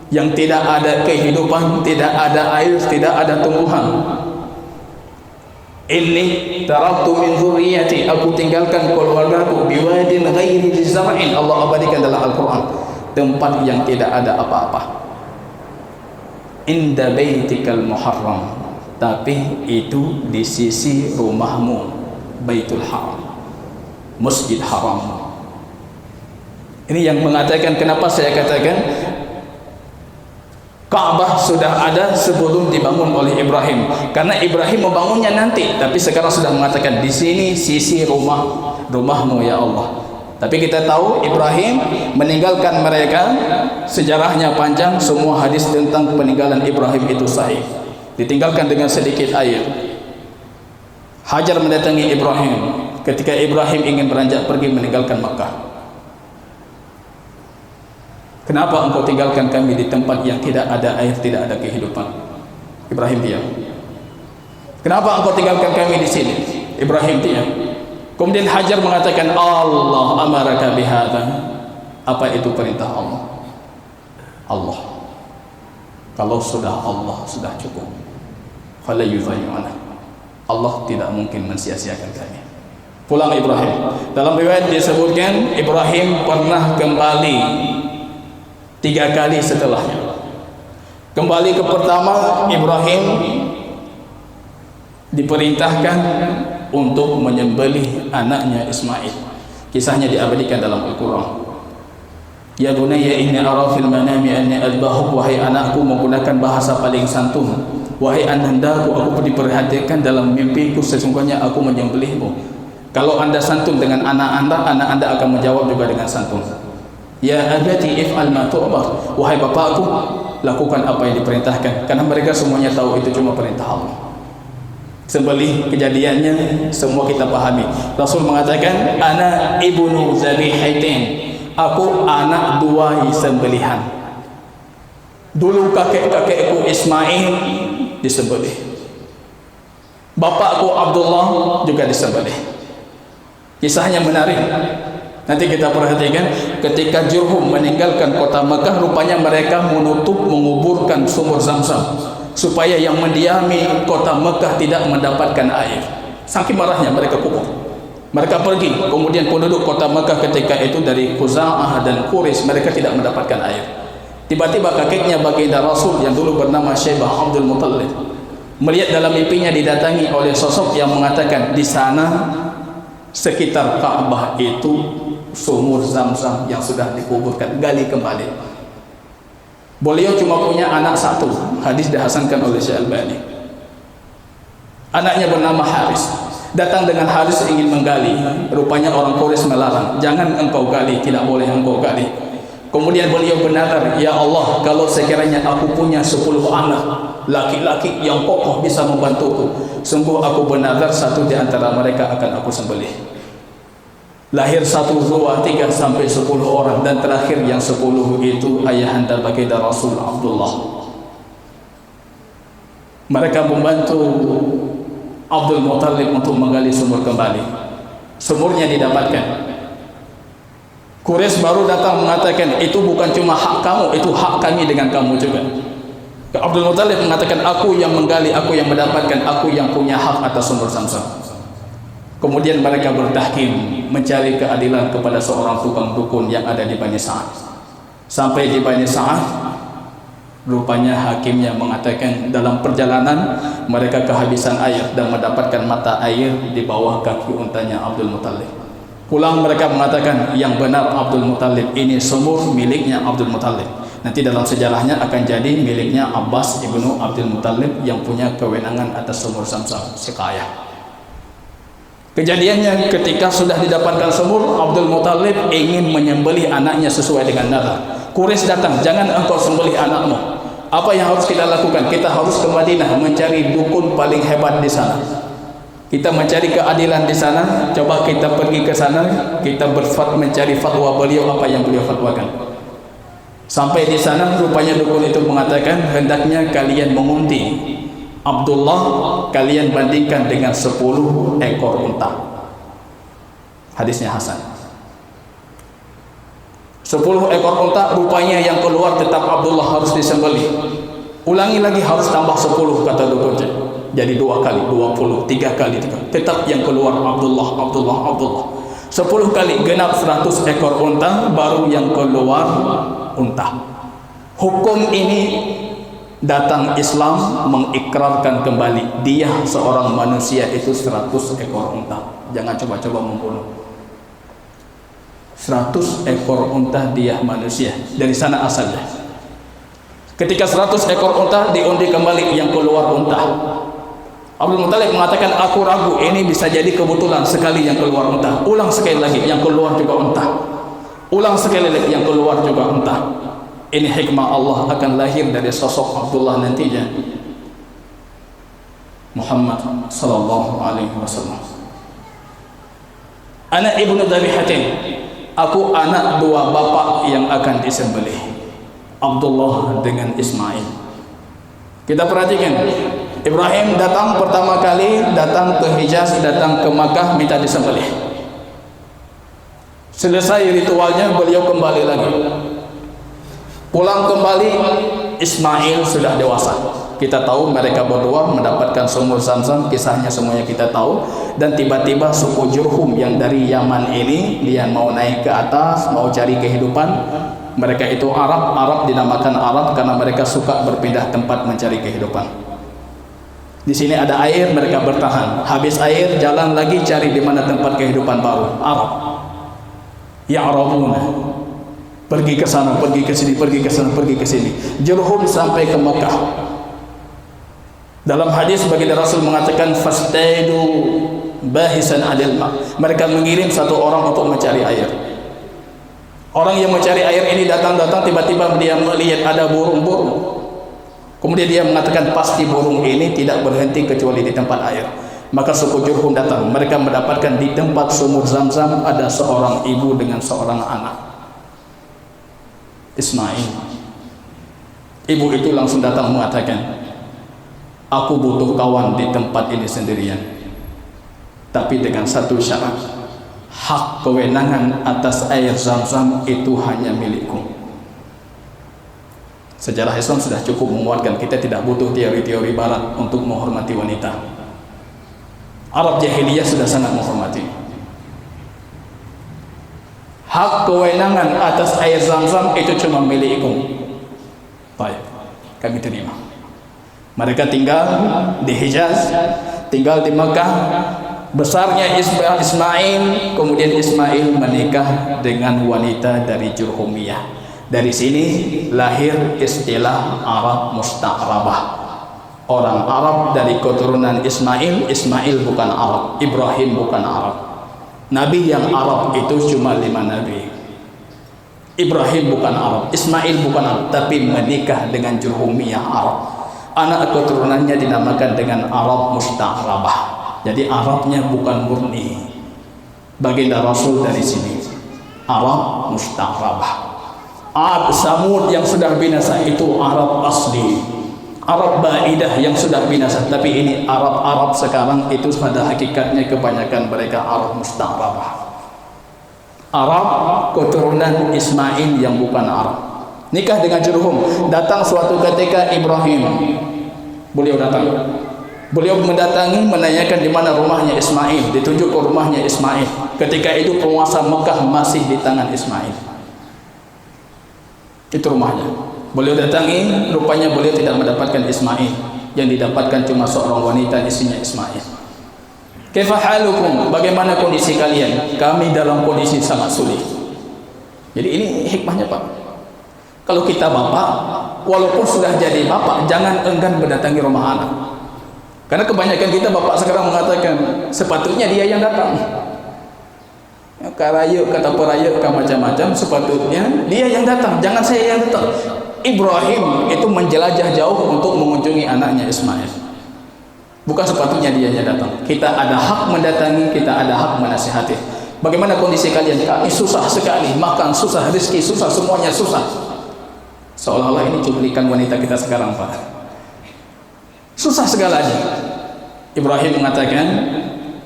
yang tidak ada kehidupan, tidak ada air, tidak ada tumbuhan. Inni taraktu min dzurriyyati, aku tinggalkan keluargaku biwadin ghairi dzar'in, Allah abadikan dalam Al-Quran, tempat yang tidak ada apa-apa, inda baitikal muharram, tapi itu di sisi rumahmu, Baitul Haram, Masjid Haram. Ini yang mengatakan, kenapa saya katakan Ka'bah sudah ada sebelum dibangun oleh Ibrahim, karena Ibrahim membangunnya nanti, tapi sekarang sudah mengatakan di sini sisi rumahmu ya Allah. Tapi kita tahu Ibrahim meninggalkan mereka, sejarahnya panjang, semua hadis tentang peninggalan Ibrahim itu sahih. Ditinggalkan dengan sedikit air. Hajar mendatangi Ibrahim ketika Ibrahim ingin beranjak pergi meninggalkan Makkah. Kenapa engkau tinggalkan kami di tempat yang tidak ada air, tidak ada kehidupan? Ibrahim diam. Kenapa engkau tinggalkan kami di sini? Ibrahim diam. Kemudian Hajar mengatakan, Allah amaraka bihadza. Apa itu perintah Allah? Allah. Kalau sudah Allah sudah cukup. Fala yudhayyana. Allah tidak mungkin mensia-siakan kami. Pulang Ibrahim. Dalam riwayat disebutkan Ibrahim pernah kembali 3 kali setelahnya. Kembali ke pertama, Ibrahim diperintahkan untuk menyembelih anaknya Ismail. Kisahnya diabadikan dalam Al-Quran. Ya bunayya inni ara fil manami anni adbahuk, wahai anakku, menggunakan bahasa paling santun. Wahai anandaku, aku diperhatikan dalam mimpiku, sesungguhnya aku menyembelihmu. Kalau anda santun dengan anak anda akan menjawab juga dengan santun. Ya abati if'al ma tu'mar, wahai bapakku, lakukan apa yang diperintahkan. Karena mereka semuanya tahu itu cuma perintah Allah. Sembelih, kejadiannya semua kita pahami. Rasul mengatakan, ana ibnu zabihatain, aku anak 2 sembelihan. Dulu kakek-kakekku Ismail disembelih, bapakku Abdullah juga disembelih. Kisahnya menarik. Nanti kita perhatikan, ketika Jurhum meninggalkan kota Mekah, rupanya mereka menguburkan sumur Zamzam supaya yang mendiami kota Mekah tidak mendapatkan air. Saking marahnya mereka kubur. Mereka pergi, kemudian penduduk kota Mekah ketika itu dari Khuza'ah dan Quraisy, mereka tidak mendapatkan air. Tiba-tiba kakeknya baginda Rasul yang dulu bernama Syaibah Abdul Muttalib melihat dalam mimpinya didatangi oleh sosok yang mengatakan, di sana sekitar Ka'bah itu sumur Zamzam yang sudah dikuburkan, gali kembali. Beliau cuma punya anak 1, hadis dihasankan oleh Syekh Albani. Anaknya bernama Haris. Datang dengan Haris ingin menggali, rupanya orang Quraisy melarang, jangan engkau gali, tidak boleh engkau gali. Kemudian beliau bernazar, ya Allah, kalau sekiranya aku punya 10 anak laki-laki yang kokoh bisa membantuku, sungguh aku bernazar 1 di antara mereka akan aku sembelih. Lahir 1, 2, 3 sampai 10 orang, dan terakhir yang 10 itu ayahanda baginda Rasul Abdullah. Mereka membantu Abdul Muttalib untuk menggali sumur kembali. Sumurnya didapatkan. Quraisy baru datang mengatakan, itu bukan cuma hak kamu, itu hak kami dengan kamu juga. Abdul Muttalib mengatakan, aku yang menggali, aku yang mendapatkan, aku yang punya hak atas sumur Zamzam. Kemudian mereka bertahkim, mencari keadilan kepada seorang tukang dukun yang ada di Bani Sa'ad. Sampai di Bani Sa'ad, Rupanya hakimnya mengatakan dalam perjalanan mereka kehabisan air dan mendapatkan mata air di bawah kaki untanya Abdul Muttalib. Pulang mereka mengatakan yang benar Abdul Muttalib ini sumur miliknya Abdul Muttalib. Nanti dalam sejarahnya akan jadi miliknya Abbas ibnu Abdul Muttalib yang punya kewenangan atas sumur Zamzam, si kaya. Kejadiannya ketika sudah didapatkan sumur, Abdul Muttalib ingin menyembelih anaknya sesuai dengan nazar. Quraisy datang, jangan engkau sembelih anakmu. Apa yang harus kita lakukan? Kita harus ke Madinah mencari dukun paling hebat di sana. Kita mencari keadilan di sana. Coba kita pergi ke sana, kita mencari fatwa beliau, apa yang beliau fatwakan. Sampai di sana, rupanya dukun itu mengatakan hendaknya kalian mengunti Abdullah, kalian bandingkan dengan 10 ekor unta. Hadisnya hasan. 10 ekor unta, rupanya yang keluar tetap Abdullah harus disembelih. Ulangi lagi, harus tambah 10 kata dukun. Jadi 2 kali, 20, 3 kali. Tetap yang keluar Abdullah. 10 kali genap 100 ekor unta, baru yang keluar unta. Hukum ini datang Islam mengikrarkan kembali dia seorang manusia itu 100 ekor unta. Jangan coba-coba membunuh. 100 ekor unta dia manusia. Dari sana asalnya. Ketika 100 ekor unta diundi kembali, yang keluar unta. Abdul Muttalib mengatakan, aku ragu ini bisa jadi kebetulan sekali yang keluar unta. Ulang sekali lagi, yang keluar juga unta. Ulang sekali lagi, yang keluar juga unta. Ini hikmah Allah akan lahir dari sosok Abdullah nantinya. Muhammad sallallahu alaihi wasallam. Anak ibnu Dhabihatin. Aku anak 2 bapak yang akan disembelih, Abdullah dengan Ismail. Kita perhatikan, Ibrahim datang pertama kali, datang ke Hijaz, datang ke Makkah, minta disembelih. Selesai ritualnya, beliau kembali lagi. Pulang kembali, Ismail sudah dewasa. Kita tahu mereka berdua mendapatkan sumur Zamzam, kisahnya semuanya kita tahu. Dan tiba-tiba suku Jurhum yang dari Yaman ini, dia mau naik ke atas, mau cari kehidupan. Mereka itu Arab dinamakan Arab karena mereka suka berpindah tempat mencari kehidupan. Di sini ada air, mereka bertahan. Habis air, jalan lagi cari di mana tempat kehidupan baru. Arab. Ya'rabuna. Pergi ke sana, pergi ke sini, pergi ke sana, pergi ke sini. Jurhum sampai ke Makkah. Dalam hadis baginda Rasul mengatakan fastaidu bahisan adil ma. Mereka mengirim 1 orang untuk mencari air. Orang yang mencari air ini datang tiba-tiba dia melihat ada burung-burung. Kemudian dia mengatakan pasti burung ini tidak berhenti kecuali di tempat air. Maka suku Jurhum datang. Mereka mendapatkan di tempat sumur Zamzam ada seorang ibu dengan seorang anak, Ismail. Ibu itu langsung datang mengatakan, aku butuh kawan di tempat ini sendirian, tapi dengan satu syarat, hak kewenangan atas air Zamzam itu hanya milikku. Sejarah Islam sudah cukup menguatkan, kita tidak butuh teori-teori barat untuk menghormati wanita. Arab jahiliyah sudah sangat menghormati. Hak kewenangan atas air Zamzam itu cuma milikku. Baik, kami terima. Mereka tinggal di Hijaz, tinggal di Makkah. Besarnya Ismail, kemudian Ismail menikah dengan wanita dari Jurhumiyah. Dari sini lahir istilah Arab Musta'rabah. Orang Arab dari keturunan Ismail. Ismail bukan Arab, Ibrahim bukan Arab. Nabi yang Arab itu cuma 5 nabi. Ibrahim bukan Arab, Ismail bukan Arab, tapi menikah dengan Jurhumiyah Arab. Anak keturunannya dinamakan dengan Arab Musta'rabah. Jadi Arabnya bukan murni. Baginda Rasul dari sini Arab Musta'rabah. Ad Samud yang sudah binasa itu Arab asli, Arab Ba'idah yang sudah binasa. Tapi ini Arab sekarang itu pada hakikatnya kebanyakan mereka Arab Musta'rabah. Arab keturunan Ismail yang bukan Arab. Nikah dengan Jurhum. Datang suatu ketika Ibrahim, beliau datang. Beliau mendatangi, menanyakan di mana rumahnya Ismail. Ditunjuk ke rumahnya Ismail. Ketika itu penguasa Mekah masih di tangan Ismail. Itu rumahnya. Beliau datangi, rupanya beliau tidak mendapatkan Ismail. Yang didapatkan cuma seorang wanita, istrinya Ismail. Kaifa halukum? Bagaimana kondisi kalian? Kami dalam kondisi sangat sulit. Jadi ini hikmahnya Pak. Kalau kita bapak, walaupun sudah jadi bapak, jangan enggan mendatangi rumah anak. Karena kebanyakan kita bapak sekarang mengatakan sepatutnya dia yang datang. Karayuk kata perayuk macam-macam, sepatutnya dia yang datang, jangan saya yang datang. Ibrahim itu menjelajah jauh untuk mengunjungi anaknya Ismail. Bukan sepatutnya dia yang datang. Kita ada hak mendatangi, kita ada hak menasihati. Bagaimana kondisi kalian? Kami susah sekali, makan susah, rezeki susah, semuanya susah. Seolah-olah ini cuplikan wanita kita sekarang Pak. Susah segalanya. Ibrahim mengatakan,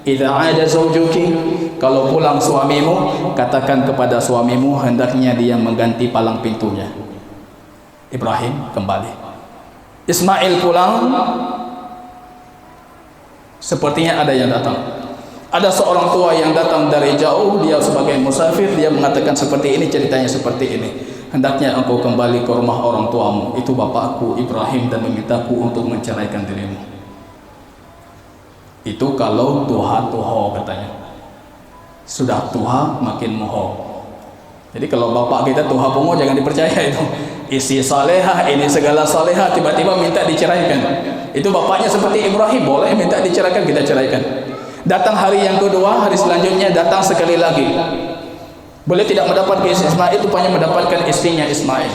"Idza 'ada zawjuki," kalau pulang suamimu, katakan kepada suamimu hendaknya dia mengganti palang pintunya. Ibrahim kembali. Ismail pulang, sepertinya ada yang datang. Ada seorang tua yang datang dari jauh, dia sebagai musafir, dia mengatakan seperti ini, ceritanya seperti ini. Hendaknya engkau kembali ke rumah orang tuamu, itu bapakku Ibrahim, dan memintaku untuk menceraikan dirimu. Itu kalau tuha katanya. Sudah tuha makin moho. Jadi kalau bapak kita tuha pungo jangan dipercaya itu. Isi salehah, ini segala salehah, tiba-tiba minta diceraikan. Itu bapaknya seperti Ibrahim, boleh minta diceraikan, kita ceraikan. Datang hari yang kedua, hari selanjutnya datang sekali lagi. Boleh tidak mendapatkan Ismail, itu hanya mendapatkan istrinya Ismail.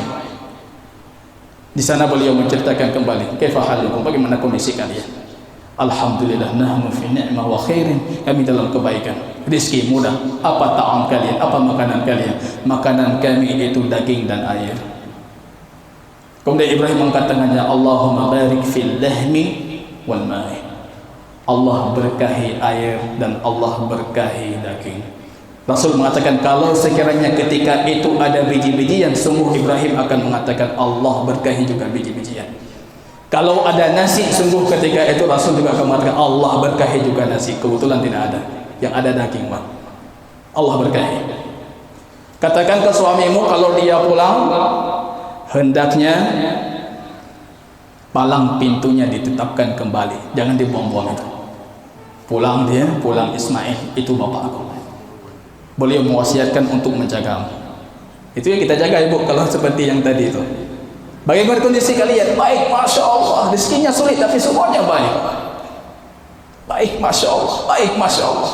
Di sana beliau menceritakan kembali, kaifa halukum, bagaimana kondisi kalian? Alhamdulillah, nahnu fi ni'mah wa khairin, kami dalam kebaikan, rezeki mudah. Apa ta'am kalian? Apa makanan kalian? Makanan kami itu daging dan air. Kemudian Ibrahim mengangkat tangannya, Allahumma barik fil lahmi wal ma'i. Allah berkahi air dan Allah berkahi daging. Rasul mengatakan kalau sekiranya ketika itu ada biji-bijian, sungguh Ibrahim akan mengatakan Allah berkahi juga biji-bijian. Kalau ada nasi, sungguh ketika itu Rasul juga akan mengatakan Allah berkahi juga nasi. Kebetulan tidak ada, yang ada daging Pak. Allah berkahi. Katakan ke suamimu kalau dia pulang, hendaknya palang pintunya ditetapkan kembali, jangan dibuang-buang itu. Pulang dia, pulang Ismail, itu bapak aku. Beliau mewasiatkan untuk menjagamu. Itu yang kita jaga ibu, kalau seperti yang tadi itu. Bagaimana kondisi kalian? Baik, Masya Allah. Rezekinya sulit tapi semuanya baik. Baik, Masya Allah. Baik, Masya Allah.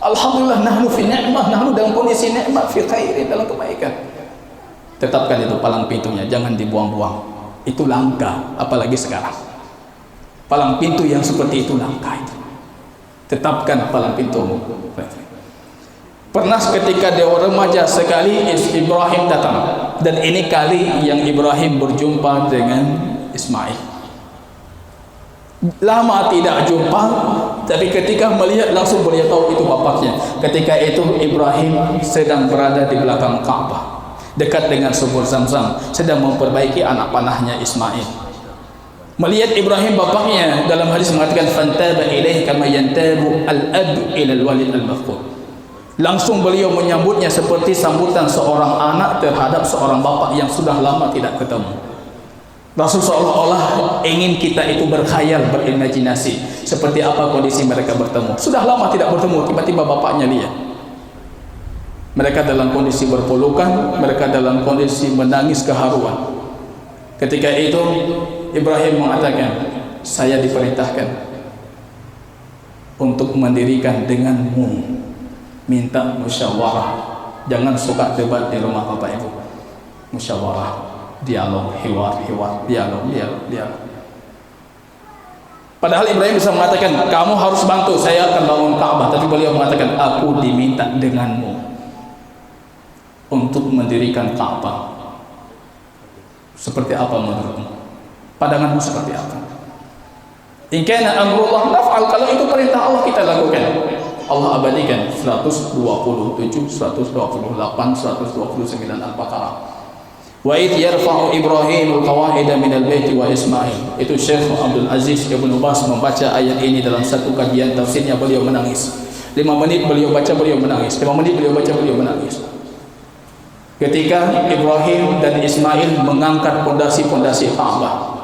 Alhamdulillah, nahnu fi ni'mah. Nahnu dalam kondisi ni'mah, fi khairin, dalam kebaikan. Tetapkan itu palang pintunya, jangan dibuang-buang. Itu langka, apalagi sekarang. Palang pintu yang seperti itu langka itu. Tetapkan palang pintumu. Pernah ketika dia remaja sekali Ibrahim datang, dan ini kali yang Ibrahim berjumpa dengan Ismail. Lama tidak jumpa, tapi ketika melihat langsung beliau tahu itu bapaknya. Ketika itu Ibrahim sedang berada di belakang Ka'bah, dekat dengan sumur Zamzam, sedang memperbaiki anak panahnya Ismail. Melihat Ibrahim bapaknya, dalam hadis mengatakan fantaba ilaihi kama yantabu al-ab ila al-walid al-mafqud. Langsung beliau menyambutnya seperti sambutan seorang anak terhadap seorang bapak yang sudah lama tidak ketemu. Rasul seolah-olah ingin kita itu berkhayal, berimajinasi seperti apa kondisi mereka bertemu. Sudah lama tidak bertemu, tiba-tiba bapaknya lihat. Mereka dalam kondisi berpelukan, mereka dalam kondisi menangis keharuan. Ketika itu Ibrahim mengatakan, saya diperintahkan untuk mendirikan denganmu, minta musyawarah, jangan suka debat di rumah bapak ibu. Musyawarah, dialog, dialog. Padahal Ibrahim bisa mengatakan kamu harus bantu, saya akan bangun Ka'bah, tapi beliau mengatakan aku diminta denganmu untuk mendirikan Ka'bah. Seperti apa menurutmu? Pandanganmu seperti apa? In kana amrullah naf'al, kalau itu perintah Allah kita lakukan. Allah abadikan 127, 128, 129 Al-Baqarah. Wa idh yarfa'u Ibrahim al-qawa'ida min al-baiti wa Ismail. Itu Syekh Abdul Aziz Ibn Baz membaca ayat ini dalam satu kajian tafsirnya, beliau menangis. 5 menit beliau baca, beliau menangis. 5 menit beliau baca, beliau menangis. ketika Ibrahim dan Ismail mengangkat pondasi-pondasi Ka'bah.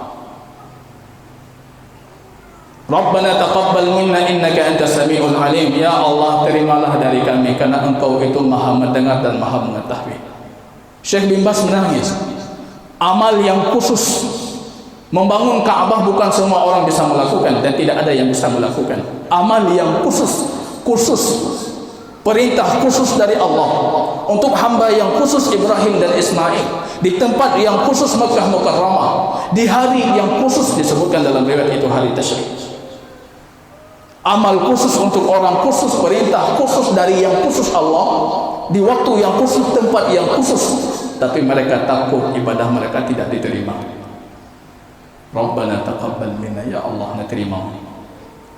Rabbana taqabbal minna innaka antas samiul alim. Ya Allah, terimalah dari kami karena Engkau itu Maha mendengar dan Maha mengetahui. Syekh bin Baz menangis. Amal yang khusus membangun Ka'bah bukan semua orang bisa melakukan dan tidak ada yang bisa melakukan. Amal yang khusus perintah khusus dari Allah untuk hamba yang khusus Ibrahim dan Ismail di tempat yang khusus Makkah Mukarramah di hari yang khusus disebutkan dalam riwayat itu hari Tasyrik. Amal khusus untuk orang khusus, perintah khusus dari yang khusus Allah di waktu yang khusus, tempat yang khusus, tapi mereka takut ibadah mereka tidak diterima. Rabbana taqabbal minna, ya Allah terima,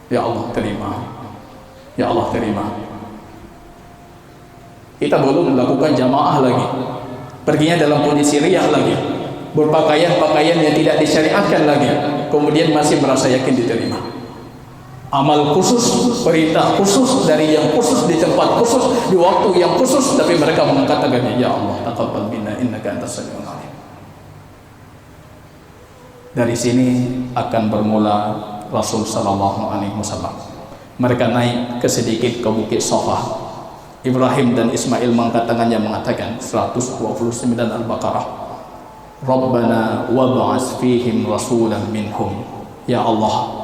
ya Allah terima, ya Allah terima. Kita belum melakukan jamaah lagi, perginya dalam kondisi riya lagi, berpakaian-pakaian yang tidak disyariatkan lagi, kemudian masih merasa yakin diterima. Amal khusus, perintah khusus dari yang khusus di tempat khusus di waktu yang khusus, tapi mereka mengangkat tangannya, ya Allah taqabbal minna innaka antas samiul alim. Dari sini akan bermula Rasul sallallahu alaihi wasallam. Mereka naik ke sedikit ke bukit Safa. Ibrahim dan Ismail mengangkat tangannya mengatakan 129 Al-Baqarah. Rabbana wab'ats fihim rasulan minhum. Ya Allah,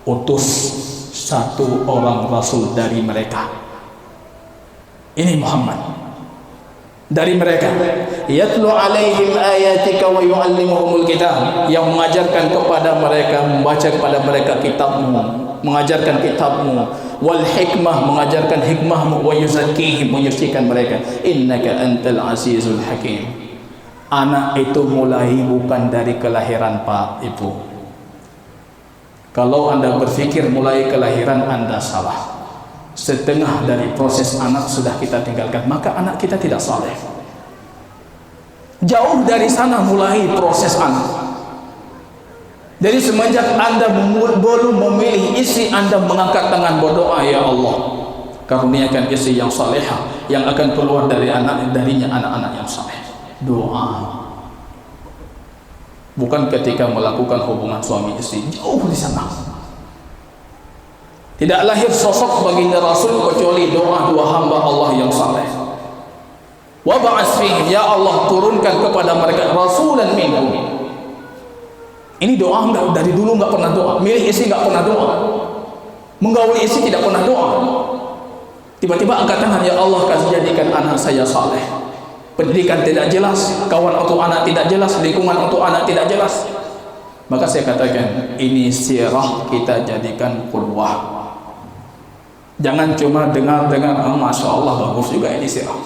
utus satu orang rasul dari mereka. Ini Muhammad dari mereka. Yatlu alaihim ayatika wa yu'allimuhumul kitab, yang mengajarkan kepada mereka, membaca kepada mereka kitabmu, mengajarkan kitabmu, wal hikmah, mengajarkan hikmahmu, wa yuzakkihim, menyucikan mereka. Innaka antal azizul hakim. Anak itu mulai bukan dari kelahiran Pak Ibu. Kalau Anda berpikir mulai kelahiran, Anda salah. Setengah dari proses anak sudah kita tinggalkan, maka anak kita tidak saleh. Jauh dari sana mulai proses anak. Jadi semenjak Anda belum memilih istri, Anda mengangkat tangan berdoa, ya Allah karuniakan istri yang salehah yang akan keluar darinya anak-anak yang saleh. Doa. Bukan ketika melakukan hubungan suami istri, jauh di sana. Tidak lahir sosok baginda Rasul kecuali doa dua hamba Allah yang saleh. Wa ba'ats fihim, ya Allah turunkan kepada mereka rasulan minhum. Ini doa dari dulu nggak pernah doa. Milih istri nggak pernah doa. Menggauli istri tidak pernah doa. Tiba-tiba angkat tangan, ya Allah kasih jadikan anak saya saleh. Pendidikan tidak jelas, kawan untuk anak tidak jelas, lingkungan untuk anak tidak jelas. Maka saya katakan, ini sirah kita jadikan qudwah. Jangan cuma dengar-dengar, oh, Masya Allah bagus juga ini sirah.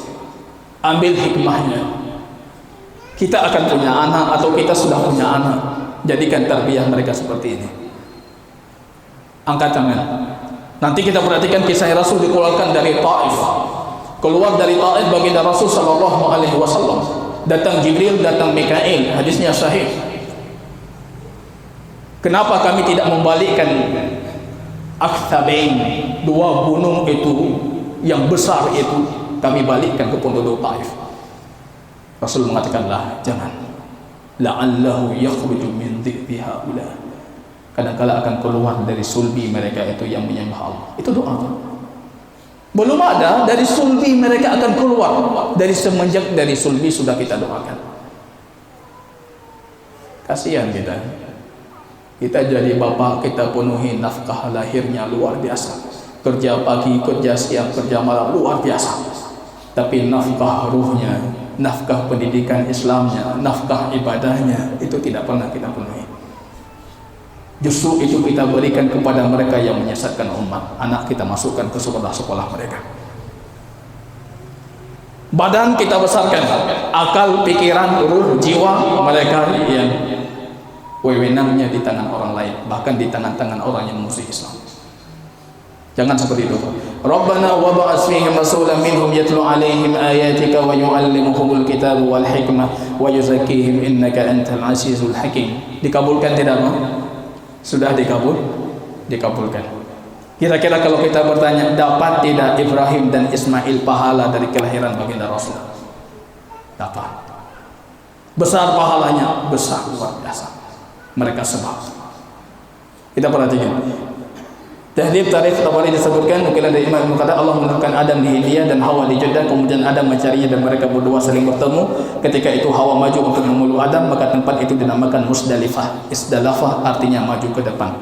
Ambil hikmahnya. Kita akan punya anak atau kita sudah punya anak, jadikan tarbiyah mereka seperti ini. Angkat tangan. Nanti kita perhatikan kisah Rasul dikeluarkan dari Taif. Keluar dari Taif baginda Rasul sallallahu alaihi wasallam. Datang Jibril, datang Mikail. Hadisnya sahih. Kenapa kami tidak membalikkan Akhtabain, dua gunung itu yang besar itu, kami balikkan ke penduduk Taif? Rasul mengatakanlah, jangan. La'allahu yakhruju min dhi'bi haula. Kadang-kala akan keluar dari sulbi mereka itu yang menyembah Allah. Itu doa. Belum ada, dari sulbi mereka akan keluar. Dari semenjak dari sulbi sudah kita doakan. Kasihan kita. Kita jadi bapak, kita penuhi nafkah lahirnya luar biasa. Kerja pagi, kerja siang, kerja malam luar biasa. Tapi nafkah ruhnya, nafkah pendidikan Islamnya, nafkah ibadahnya itu tidak pernah kita penuhi. Justru itu kita berikan kepada mereka yang menyesatkan umat. Anak kita masukkan ke sekolah-sekolah mereka. Badan kita besarkan, akal, pikiran, ruh, jiwa mereka yang wewenangnya di tangan orang lain, bahkan di tangan-tangan orang yang musuh Islam. Jangan seperti itu. Rabbana wa ba'ats fihim rasulan minhum yatlu 'alaihim ayatika wa yu'allimuhumul kitaba wal hikmah wa yuzakkihim innaka antal azizul hakim. Dikabulkan tidak, Pak? Sudah dikabulkan. Kira-kira kalau kita bertanya, dapat tidak Ibrahim dan Ismail pahala dari kelahiran baginda Rasul? Dapat. Besar pahalanya, besar luar biasa. Mereka sebab. Kita perhatikan. Tahdhib tarikh Tabari disebutkan nukilan dari Imam Ibnu Qayyim, Allah menurunkan Adam di Hindia dan Hawa di Jeddah, kemudian Adam mencarinya dan mereka berdua saling bertemu. Ketika itu Hawa maju untuk memuluk Adam, maka tempat itu dinamakan Musdalifah. Isdalafah artinya maju ke depan.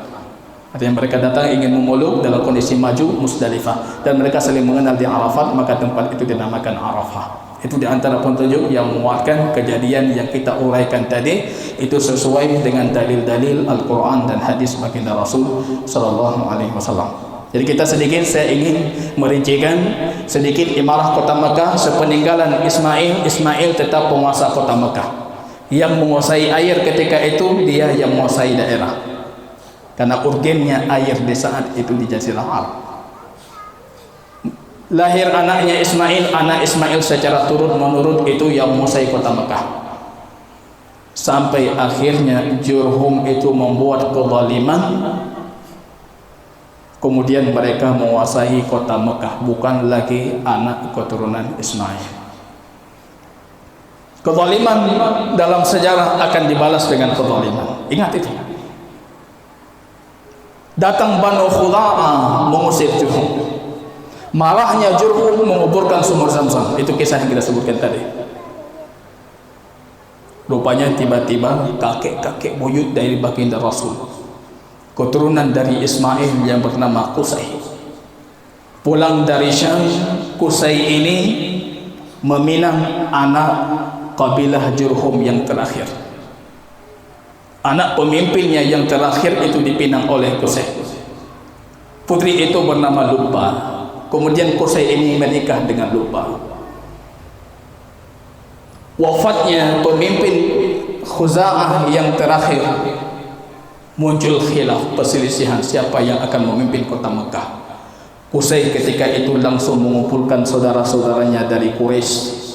Artinya mereka datang ingin memuluk dalam kondisi maju, Musdalifah, dan mereka saling mengenal di Arafat, maka tempat itu dinamakan Arafah. Itu di antara petunjuk yang menguatkan kejadian yang kita uraikan tadi, itu sesuai dengan dalil-dalil Al-Quran dan hadis baginda Rasul sallallahu alaihi wasallam. Jadi kita sedikit, saya ingin merincikan sedikit imarah kota Mekah sepeninggalan Ismail tetap penguasa kota Mekah. Yang menguasai air ketika itu dia yang menguasai daerah. Karena urgennya air di saat itu di Jazirah Arab. Lahir anaknya Ismail, anak Ismail secara turun-menurun itu yang menguasai kota Mekah. Sampai akhirnya Jurhum itu membuat kezaliman, kemudian mereka menguasai kota Mekah, bukan lagi anak keturunan Ismail. Kezaliman dalam sejarah akan dibalas dengan kezaliman. Ingat itu. Datang Banu Khuza'ah mengusir Jurhum. Marahnya Jurhum menguburkan sumur Zamzam. Itu kisah yang kita sebutkan tadi. Rupanya tiba-tiba kakek-kakek buyut dari baginda Rasul, keturunan dari Ismail yang bernama Qusay, pulang dari Syam. Qusay ini meminang anak kabilah Jurhum yang terakhir. Anak pemimpinnya yang terakhir itu dipinang oleh Qusay. Putri itu bernama Lubba. Kemudian Qusay ini menikah dengan Lubba. Wafatnya pemimpin Khuza'ah yang terakhir, muncul khilaf, perselisihan siapa yang akan memimpin kota Mekah. Qusay ketika itu langsung mengumpulkan saudara-saudaranya dari Quraisy.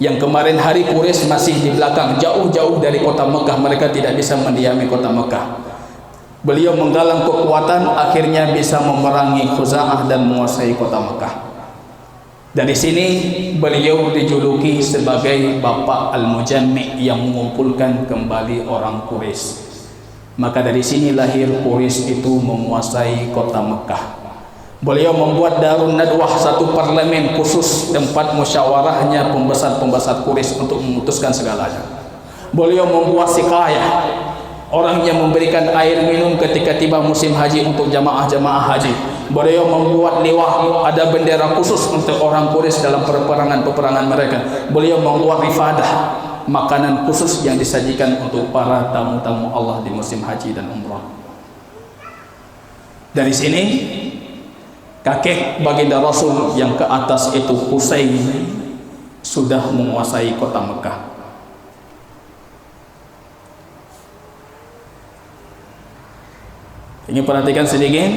Yang kemarin hari Quraisy masih di belakang, jauh-jauh dari kota Mekah, mereka tidak bisa mendiami kota Mekah. Beliau menggalang kekuatan, akhirnya bisa memerangi Khuza'ah dan menguasai kota Mekah. Dari sini beliau dijuluki sebagai Bapak Al-Mujammi yang mengumpulkan kembali orang Quraisy. Maka dari sini lahir Quraisy itu menguasai kota Mekah. Beliau membuat Darun Nadwah, satu parlemen khusus tempat musyawarahnya pembesar-pembesar Quraisy untuk memutuskan segalanya. Beliau membuat siqayah, orang yang memberikan air minum ketika tiba musim haji untuk jamaah-jamaah haji. Beliau membuat liwah, ada bendera khusus untuk orang Quraisy dalam peperangan mereka. Beliau membuat ifadah, makanan khusus yang disajikan untuk para tamu-tamu Allah di musim haji dan umrah. Dari sini kakek baginda Rasul yang ke atas itu Qusay sudah menguasai kota Mekah. Ini perhatikan sedikit.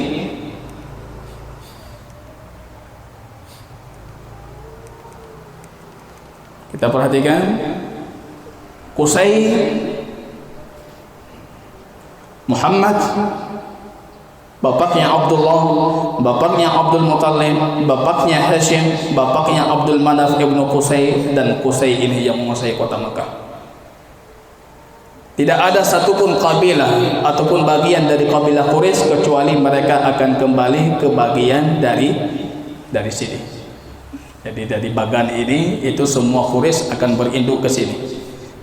Kita perhatikan Qusay Muhammad, bapaknya Abdullah, bapaknya Abdul Muttalib, bapaknya Hashim, bapaknya Abdul Manaf ibnu Qusay, dan Qusay ini yang menguasai kota Mekah. Tidak ada satupun kabilah ataupun bagian dari kabilah Quraisy kecuali mereka akan kembali ke bagian dari sini. Jadi dari bagan ini itu semua Quraisy akan berinduk ke sini.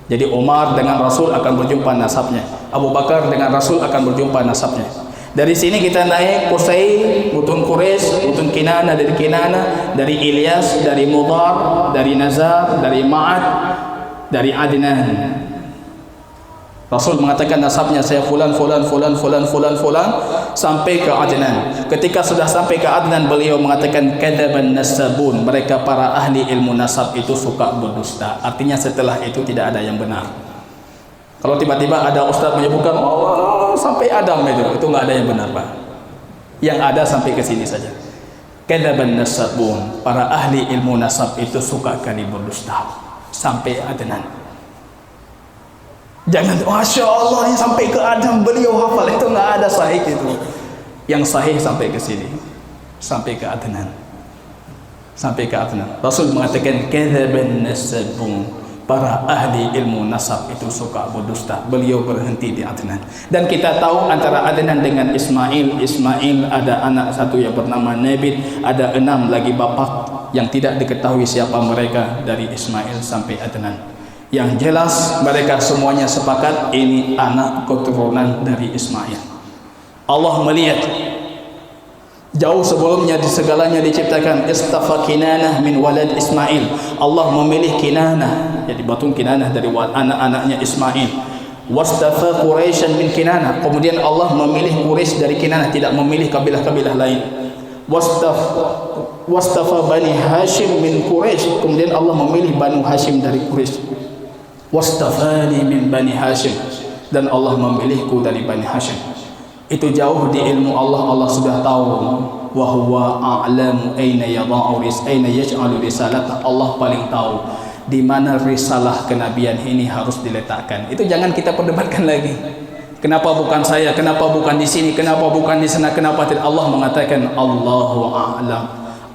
Jadi Umar dengan Rasul akan berjumpa nasabnya, Abu Bakar dengan Rasul akan berjumpa nasabnya. Dari sini kita naik Qusay, butun Quraisy, butun Kinana dari Kinana, dari Ilyas, dari Mudhar, dari Nazar, dari Ma'ad, dari Adnan. Rasul mengatakan nasabnya saya fulan sampai ke Adnan. Ketika sudah sampai ke Adnan, beliau mengatakan kadzaban nasabun, mereka para ahli ilmu nasab itu suka berdusta. Artinya setelah itu tidak ada yang benar. Kalau tiba-tiba ada ustaz menyebutkan Allah sampai Adam, itu nggak ada yang benar, Pak. Yang ada sampai ke sini saja. Kadzaban nasabun, para ahli ilmu nasab itu suka kali berdusta sampai Adnan. Jangan Masya Allah yang sampai ke Adam beliau hafal, itu nggak ada sahih itu. Yang sahih sampai ke sini, sampai ke Adnan, sampai ke Adnan. Rasul mengatakan kadzaban nasabun, para ahli ilmu nasab itu suka berdusta. Beliau berhenti di Adnan. Dan kita tahu antara Adnan dengan Ismail ada anak satu yang bernama Nabit, ada 6 lagi bapa yang tidak diketahui siapa mereka dari Ismail sampai Adnan. Yang jelas mereka semuanya sepakat ini anak keturunan dari Ismail. Allah melihat jauh sebelumnya di segalanya diciptakan, istafa Kinanah min walad Ismail. Allah memilih Kinanah, jadi batun Kinanah dari anak-anaknya Ismail. Wastafa Quraisyan min Kinanah, kemudian Allah memilih Quraisy dari Kinanah, tidak memilih kabilah-kabilah lain. Wastafa Bani Hashim min Quraisy, kemudian Allah memilih Banu Hashim dari Quraisy. Wastafani min Bani Hashim, dan Allah memilihku dari Bani Hashim. Itu jauh di ilmu Allah. Allah sudah tahu. Wa huwa a'lamu aina yaj'alu risalata. Allah paling tahu di mana risalah kenabian ini harus diletakkan. Itu jangan kita perdebatkan lagi. Kenapa bukan saya? Kenapa bukan di sini? Kenapa bukan di sana? Kenapa tidak? Allah mengatakan Allahu a'lam.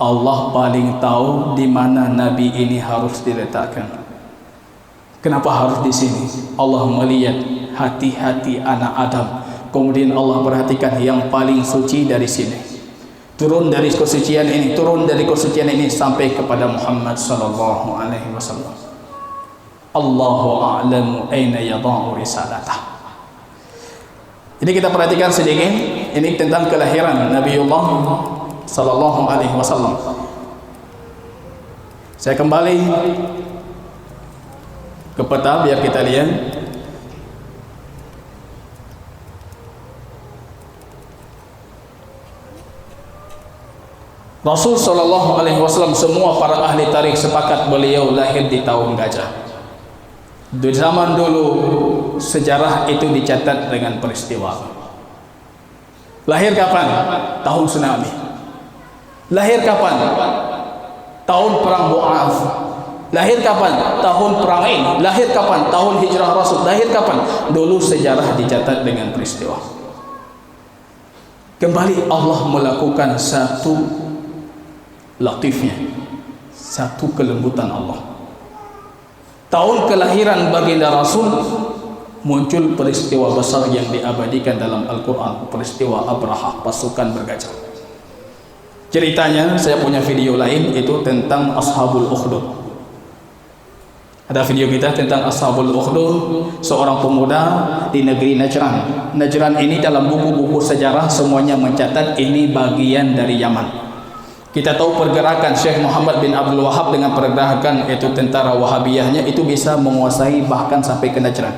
Allah paling tahu di mana nabi ini harus diletakkan. Kenapa harus di sini? Allah melihat hati-hati anak Adam. Kemudian Allah perhatikan yang paling suci dari sini, turun dari kesucian ini sampai kepada Muhammad sallallahu alaihi wasallam. Allahu a'lamu aina yada'u risalatah. Ini kita perhatikan sedikit, ini tentang kelahiran Nabiullah sallallahu alaihi wasallam. Saya kembali ke peta biar kita lihat. Rasul sallallahu alaihi wasallam, semua para ahli tarikh sepakat beliau lahir di tahun gajah. Di zaman dulu sejarah itu dicatat dengan peristiwa. Lahir kapan? Tahun tsunami. Lahir kapan? Tahun perang Bu'ath. Lahir kapan? Tahun perang Ain. Lahir kapan? Tahun hijrah Rasul. Lahir kapan? Dulu sejarah dicatat dengan peristiwa. Kembali Allah melakukan satu latifnya, satu kelembutan Allah. Tahun kelahiran baginda Rasul muncul peristiwa besar yang diabadikan dalam Al-Quran, peristiwa Abrahah, pasukan bergajah. Ceritanya saya punya video lain, itu tentang Ashabul Ukhdud. Ada video kita tentang Ashabul Ukhdud, seorang pemuda di negeri Najran. Najran ini dalam buku-buku sejarah semuanya mencatat ini bagian dari Yaman. Kita tahu pergerakan Syekh Muhammad bin Abdul Wahab dengan pergerakan itu tentara Wahabiyahnya itu bisa menguasai bahkan sampai ke Najran.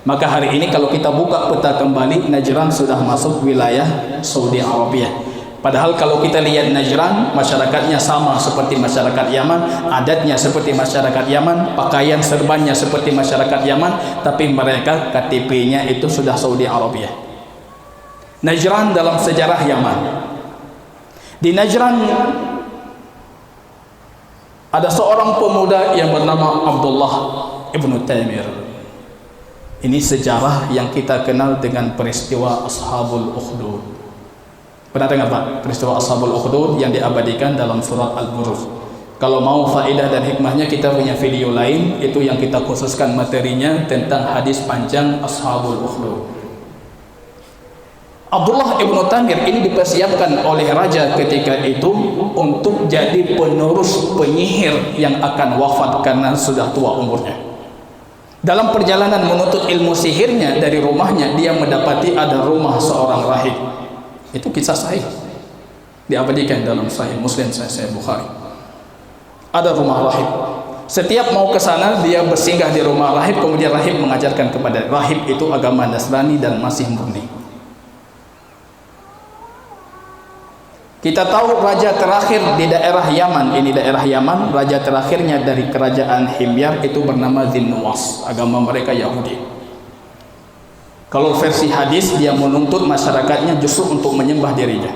Maka hari ini kalau kita buka peta kembali, Najran sudah masuk wilayah Saudi Arabia. Padahal kalau kita lihat Najran, masyarakatnya sama seperti masyarakat Yaman, adatnya seperti masyarakat Yaman, pakaian serbannya seperti masyarakat Yaman, tapi mereka KTP-nya itu sudah Saudi Arabia. Najran dalam sejarah Yaman. Di Najran ada seorang pemuda yang bernama Abdullah ibnu Tamir. Ini sejarah yang kita kenal dengan peristiwa Ashabul Ukhdud. Pernah dengar Pak peristiwa Ashabul Ukhdud yang diabadikan dalam surat Al-Buruj? Kalau mau faedah dan hikmahnya, kita punya video lain itu yang kita khususkan materinya tentang hadis panjang Ashabul Ukhdud. Abdullah ibnu Tamir ini dipersiapkan oleh raja ketika itu untuk jadi penerus penyihir yang akan wafat karena sudah tua umurnya. Dalam perjalanan menuntut ilmu sihirnya dari rumahnya, dia mendapati ada rumah seorang rahib. Itu kisah sahih, diabadikan dalam Sahih Muslim, Sahih Bukhari. Ada rumah rahib. Setiap mau ke sana dia bersinggah di rumah rahib, kemudian rahib mengajarkan kepada rahib itu agama Nasrani dan masih murni. Kita tahu raja terakhir di daerah Yaman, ini daerah Yaman, raja terakhirnya dari kerajaan Himyar itu bernama Dhinnuwas, agama mereka Yahudi. Kalau versi hadis, dia menuntut masyarakatnya justru untuk menyembah dirinya.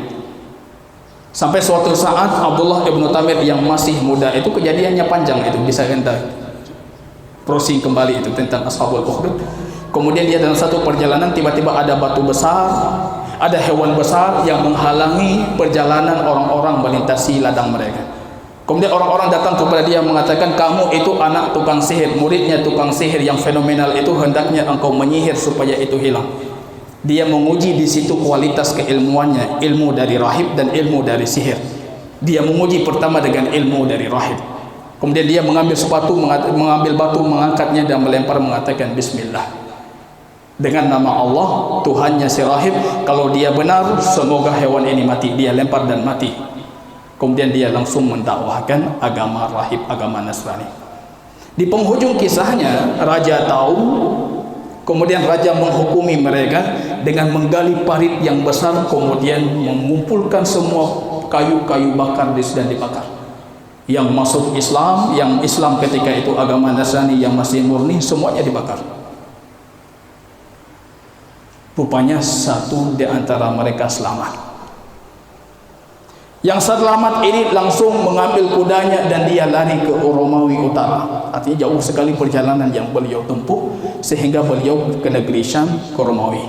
Sampai suatu saat Abdullah ibnu Tamir yang masih muda, itu kejadiannya panjang, itu bisa kita browsing kembali itu tentang Ashabul Ukhdud. Kemudian dia dalam satu perjalanan tiba-tiba ada batu besar, ada hewan besar yang menghalangi perjalanan orang-orang melintasi ladang mereka. Kemudian orang-orang datang kepada dia mengatakan, kamu itu anak tukang sihir, muridnya tukang sihir yang fenomenal itu, hendaknya engkau menyihir supaya itu hilang. Dia menguji di situ kualitas keilmuannya, ilmu dari rahib dan ilmu dari sihir. Dia menguji pertama dengan ilmu dari rahib. Kemudian dia mengambil mengambil batu, mengangkatnya dan melempar, mengatakan bismillah. Dengan nama Allah, Tuhannya si rahib, kalau dia benar, semoga hewan ini mati. Dia lempar dan mati. Kemudian dia langsung mendakwahkan agama rahib, agama Nasrani. Di penghujung kisahnya, raja tahu, kemudian raja menghukumi mereka dengan menggali parit yang besar, kemudian mengumpulkan semua kayu-kayu bakar dan dibakar. Yang masuk Islam, yang Islam ketika itu agama Nasrani yang masih murni, semuanya dibakar. Rupanya satu di antara mereka selamat. Yang selamat ini langsung mengambil kudanya dan dia lari ke Romawi Utara. Artinya jauh sekali perjalanan yang beliau tempuh sehingga beliau ke negeri Syam, ke Romawi.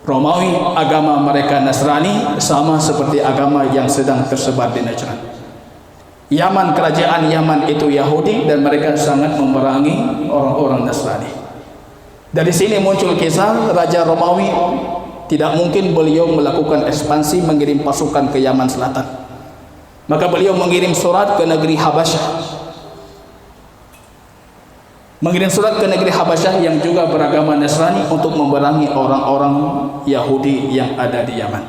Romawi agama mereka Nasrani, sama seperti agama yang sedang tersebar di Najran. Yaman, kerajaan Yaman itu Yahudi dan mereka sangat memerangi orang-orang Nasrani. Dari sini muncul kisah Raja Romawi. Tidak mungkin beliau melakukan ekspansi mengirim pasukan ke Yaman Selatan. Maka beliau mengirim surat ke negeri Habasyah. Mengirim surat ke negeri Habasyah yang juga beragama Nasrani untuk memerangi orang-orang Yahudi yang ada di Yaman.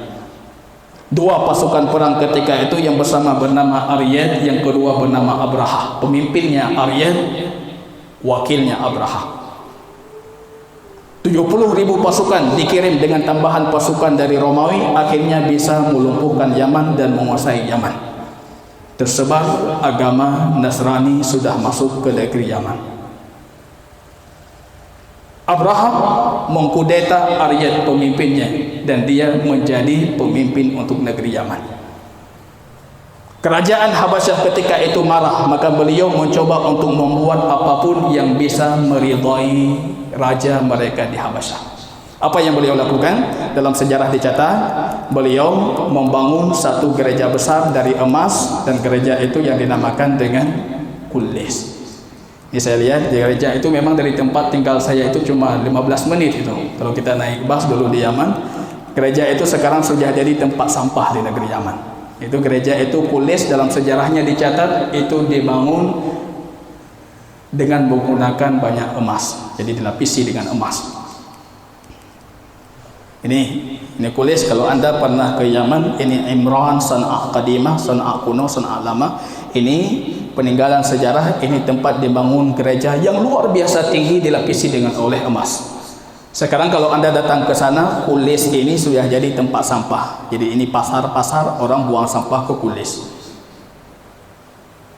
Dua pasukan perang ketika itu, yang bersama bernama Aryad, yang kedua bernama Abraha. Pemimpinnya Aryad, wakilnya Abraha. 70.000 pasukan dikirim dengan tambahan pasukan dari Romawi, akhirnya bisa melumpuhkan Yaman dan menguasai Yaman. Tersebar agama Nasrani sudah masuk ke negeri Yaman. Abraham mengkudeta Aryad pemimpinnya dan dia menjadi pemimpin untuk negeri Yaman. Kerajaan Habasyah ketika itu marah, maka beliau mencoba untuk membuat apapun yang bisa meridai raja mereka di Habasyah. Apa yang beliau lakukan? Dalam sejarah dicatat, beliau membangun satu gereja besar dari emas, dan gereja itu yang dinamakan dengan Kulis. Ini saya lihat gereja itu memang dari tempat tinggal saya itu cuma 15 menit itu. Kalau kita naik bus dulu di Yaman, gereja itu sekarang sudah jadi tempat sampah di negeri Yaman. Itu gereja itu Kulis, dalam sejarahnya dicatat itu dibangun dengan menggunakan banyak emas, jadi dilapisi dengan emas. Ini Kulis. Kalau anda pernah ke Yaman, ini Imran, San'a Qadimah, San'a kuno, San'a lama. Ini peninggalan sejarah. Ini tempat dibangun gereja yang luar biasa tinggi, dilapisi dengan oleh emas. Sekarang kalau anda datang ke sana, Kulis ini sudah jadi tempat sampah. Jadi ini pasar-pasar, orang buang sampah ke Kulis.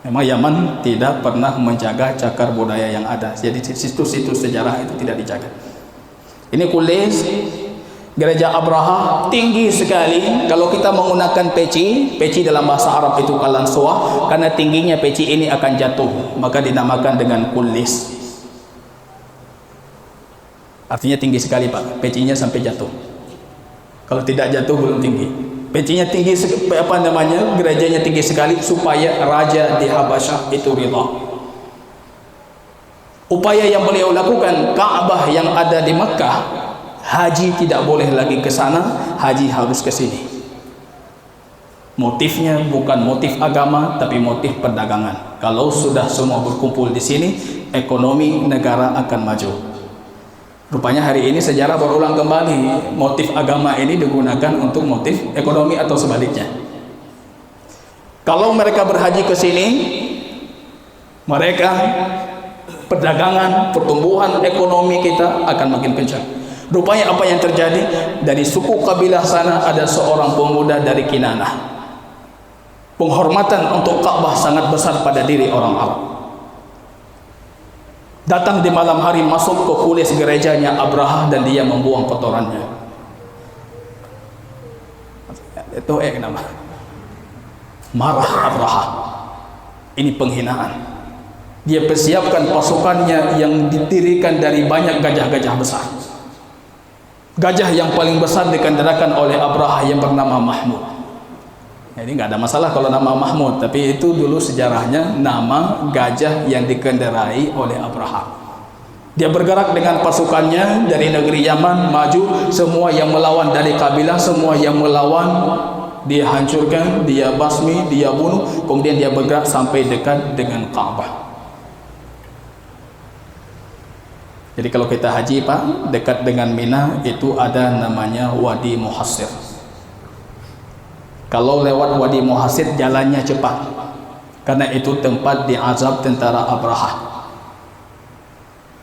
Memang Yaman tidak pernah menjaga cakar budaya yang ada. Jadi situs-situs sejarah itu tidak dijaga. Ini Kulis, gereja Abraha, tinggi sekali. Kalau kita menggunakan peci dalam bahasa Arab itu kalansoah, karena tingginya peci ini akan jatuh, maka dinamakan dengan Kulis. Artinya tinggi sekali Pak, pecinya sampai jatuh. Kalau tidak jatuh belum tinggi. Pecinya tinggi, gerejanya tinggi sekali supaya raja di Habasyah itu ridha. Upaya yang beliau lakukan, Ka'bah yang ada di Mekah, haji tidak boleh lagi ke sana, haji harus ke sini. Motifnya bukan motif agama, tapi motif perdagangan. Kalau sudah semua berkumpul di sini, ekonomi negara akan maju. Rupanya hari ini sejarah berulang kembali, motif agama ini digunakan untuk motif ekonomi atau sebaliknya. Kalau mereka berhaji ke sini, mereka perdagangan, pertumbuhan ekonomi kita akan makin kencang. Rupanya apa yang terjadi? Dari suku kabilah sana ada seorang pemuda dari Kinanah. Penghormatan untuk Ka'bah sangat besar pada diri orang Arab. Datang di malam hari, masuk ke Kulis gerejanya Abraha dan dia membuang kotorannya. Itu nama. Marah Abraha. Ini penghinaan. Dia persiapkan pasukannya yang didirikan dari banyak gajah-gajah besar. Gajah yang paling besar dikendarakan oleh Abraha yang bernama Mahmud. Jadi nggak ada masalah kalau nama Mahmud, tapi itu dulu sejarahnya nama gajah yang dikendarai oleh Abraha. Dia bergerak dengan pasukannya dari negeri Yaman maju, semua yang melawan dari kabilah, semua yang melawan dia hancurkan, dia basmi, dia bunuh, kemudian dia bergerak sampai dekat dengan Ka'bah. Jadi kalau kita haji Pak, dekat dengan Mina itu ada namanya Wadi Muhassir. Kalau lewat Wadi Muhassir jalannya cepat, karena itu tempat diazab tentara Abraha.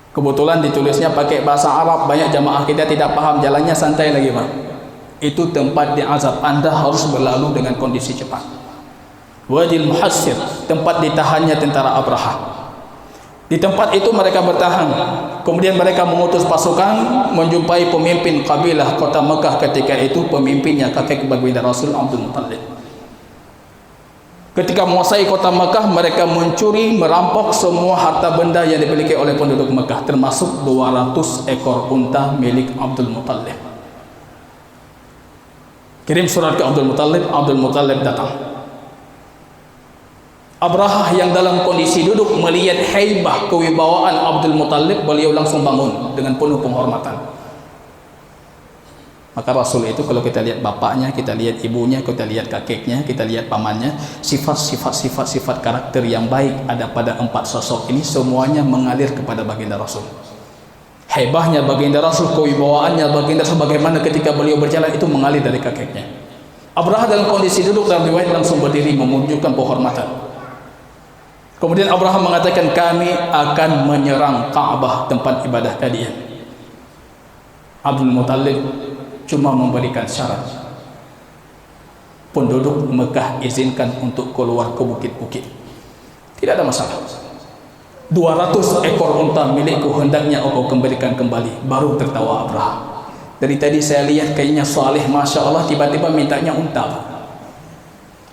Kebetulan ditulisnya pakai bahasa Arab, banyak jamaah kita tidak paham, jalannya santai lagi Pak. Itu tempat diazab, Anda harus berlalu dengan kondisi cepat. Wadi Muhassir, tempat ditahannya tentara Abraha. Di tempat itu mereka bertahan. Kemudian mereka mengutus pasukan menjumpai pemimpin kabilah kota Mekah ketika itu, pemimpinnya kakek baginda Rasul Abdul Muttalib. Ketika menguasai kota Mekah, mereka mencuri, merampok semua harta benda yang dimiliki oleh penduduk Mekah, termasuk 200 ekor unta milik Abdul Muttalib. Kirim surat ke Abdul Muttalib datang. Abraha yang dalam kondisi duduk melihat haibah kewibawaan Abdul Muttalib, beliau langsung bangun dengan penuh penghormatan. Maka Rasul itu kalau kita lihat bapaknya, kita lihat ibunya, kita lihat kakeknya, kita lihat pamannya, sifat karakter yang baik ada pada 4 sosok ini semuanya mengalir kepada baginda Rasul. Haibahnya baginda Rasul, kewibawaannya baginda Rasul, bagaimana ketika beliau berjalan itu mengalir dari kakeknya. Abraha dalam kondisi duduk, dalam riwayat langsung berdiri menunjukkan penghormatan. Kemudian Abraham mengatakan, kami akan menyerang Ka'bah, tempat ibadah kalian. Abdul Muttalib cuma memberikan syarat, penduduk Mekah izinkan untuk keluar ke bukit-bukit, tidak ada masalah. 200 ekor unta milikku hendaknya engkau kembalikan kembali. Baru tertawa Abraham. Dari tadi saya lihat kayaknya saleh, Masya Allah, tiba-tiba mintanya unta.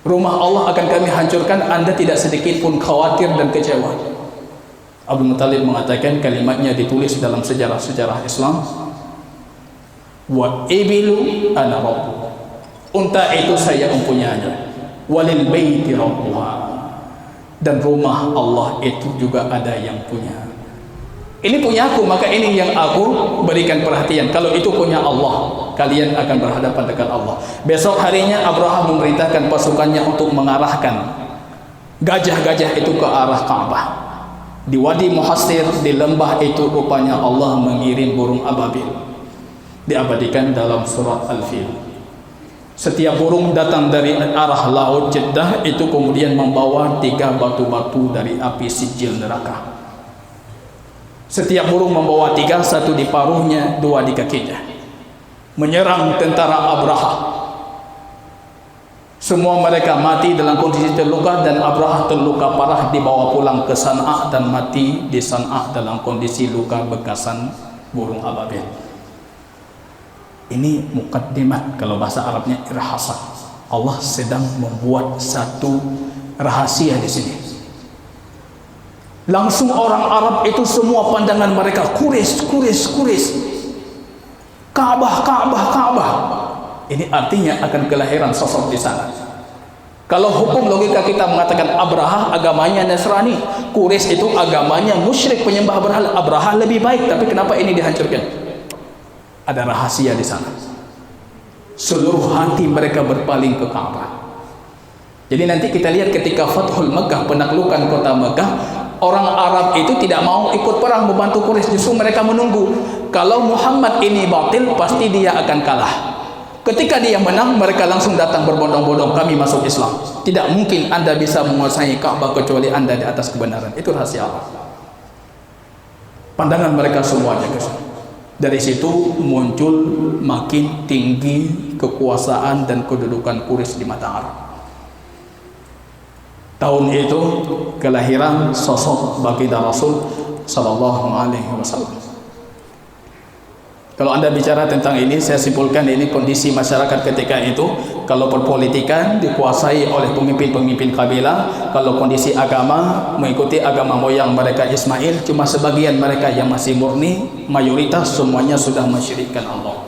Rumah Allah akan kami hancurkan, Anda tidak sedikit pun khawatir dan kecewa. Abdul Muttalib mengatakan, kalimatnya ditulis dalam sejarah-sejarah Islam, wa ibilu ana rabbu, unta itu saya mempunyainya, walil baiti rabbuha, dan rumah Allah itu juga ada yang punya. Ini punya aku, maka ini yang aku berikan perhatian. Kalau itu punya Allah, kalian akan berhadapan dengan Allah. Besok harinya Abraham memerintahkan pasukannya untuk mengarahkan gajah-gajah itu ke arah Ka'bah. Di Wadi Muhassir, di lembah itu rupanya Allah mengirim burung ababil. Diabadikan dalam surat Al-Fil. Setiap burung datang dari arah laut Jeddah itu kemudian membawa 3 batu-batu dari api sijil neraka. Setiap burung membawa 3, 1 di paruhnya, 2 di kakinya, menyerang tentara Abraha. Semua mereka mati dalam kondisi terluka, dan Abraha terluka parah, dibawa pulang ke San'a dan mati di San'a dalam kondisi luka bekasan burung ababil. Ini mukaddimat, kalau bahasa Arabnya irhasa. Allah sedang membuat satu rahasia di sini. Langsung orang Arab itu semua pandangan mereka Quraisy. Ka'bah. Ini artinya akan kelahiran sosok di sana. Kalau hukum logika kita mengatakan Abraha agamanya Nasrani, Quraisy itu agamanya musyrik penyembah berhala. Abraha lebih baik, tapi kenapa ini dihancurkan? Ada rahasia di sana. Seluruh hati mereka berpaling ke Ka'bah. Jadi nanti kita lihat ketika Fathul Mekah, penaklukan kota Mekah, orang Arab itu tidak mau ikut perang membantu Quraisy, justru mereka menunggu. Kalau Muhammad ini batil, pasti dia akan kalah. Ketika dia menang, mereka langsung datang berbondong-bondong, kami masuk Islam. Tidak mungkin Anda bisa menguasai Ka'bah kecuali Anda di atas kebenaran. Itu rahasia Allah. Pandangan mereka semuanya ke sana. Dari situ muncul makin tinggi kekuasaan dan kedudukan Quraisy di mata Arab. Tahun itu kelahiran sosok baginda Rasul sallallahu alaihi wasallam. Kalau Anda bicara tentang ini, saya simpulkan ini kondisi masyarakat ketika itu. Kalau perpolitikan dikuasai oleh pemimpin-pemimpin kabilah, kalau kondisi agama mengikuti agama moyang mereka Ismail, cuma sebagian mereka yang masih murni, mayoritas semuanya sudah mensyirikkan Allah.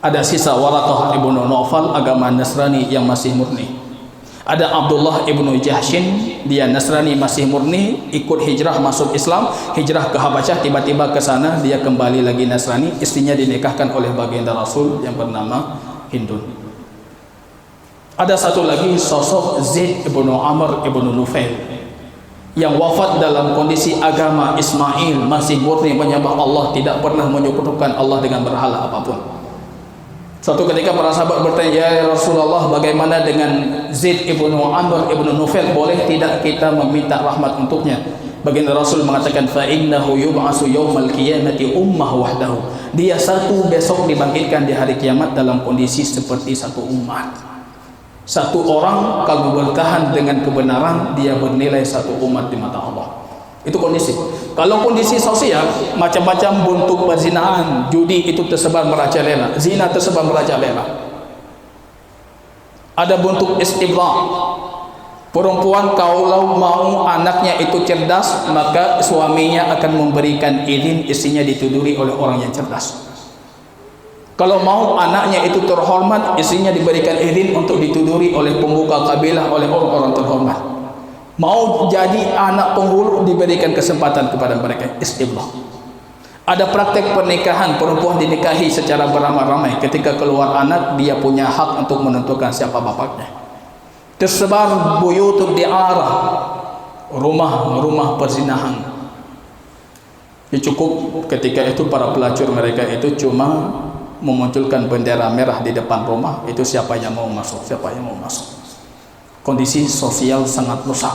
Ada sisa Waraqah ibnu Nawfal, agama Nasrani yang masih murni. Ada Abdullah ibnu Jahshin, dia Nasrani masih murni, ikut hijrah masuk Islam, hijrah ke Habasyah, tiba-tiba ke sana dia kembali lagi Nasrani, istrinya dinikahkan oleh baginda Rasul yang bernama Hindun. Ada satu lagi sosok Zaid ibnu Amr ibnu Nufail yang wafat dalam kondisi agama Ismail, masih murni menyembah Allah, tidak pernah menyekutukan Allah dengan berhala apapun. Suatu ketika para sahabat bertanya, ya Rasulullah, bagaimana dengan Zaid ibnu Amr ibnu Nufail, boleh tidak kita meminta rahmat untuknya? Baginda Rasul mengatakan, fa innahu yub'atsu yaumal qiyamati ummah wahdahu. Dia satu besok dibangkitkan di hari kiamat dalam kondisi seperti satu umat. Satu orang kalau bertahan dengan kebenaran, dia bernilai satu umat di mata Allah. Itu kondisi. Kalau kondisi sosial, macam-macam bentuk perzinahan, judi itu tersebar merajalela, zina tersebar merajalela. Ada bentuk istibra. Perempuan kalau mau anaknya itu cerdas, maka suaminya akan memberikan izin istrinya dituduri oleh orang yang cerdas. Kalau mau anaknya itu terhormat, istrinya diberikan izin untuk dituduri oleh pembuka kabilah, oleh orang-orang terhormat. Mau jadi anak penghulu, diberikan kesempatan kepada mereka. Istiblah. Ada praktek pernikahan, perempuan dinikahi secara beramai-ramai. Ketika keluar anak, dia punya hak untuk menentukan siapa bapaknya. Tersebar buyutul di'arah, rumah-rumah perzinahan. Ya cukup ketika itu para pelacur mereka itu cuma memunculkan bendera merah di depan rumah, itu siapa yang mau masuk, siapa yang mau masuk. Kondisi sosial sangat rusak.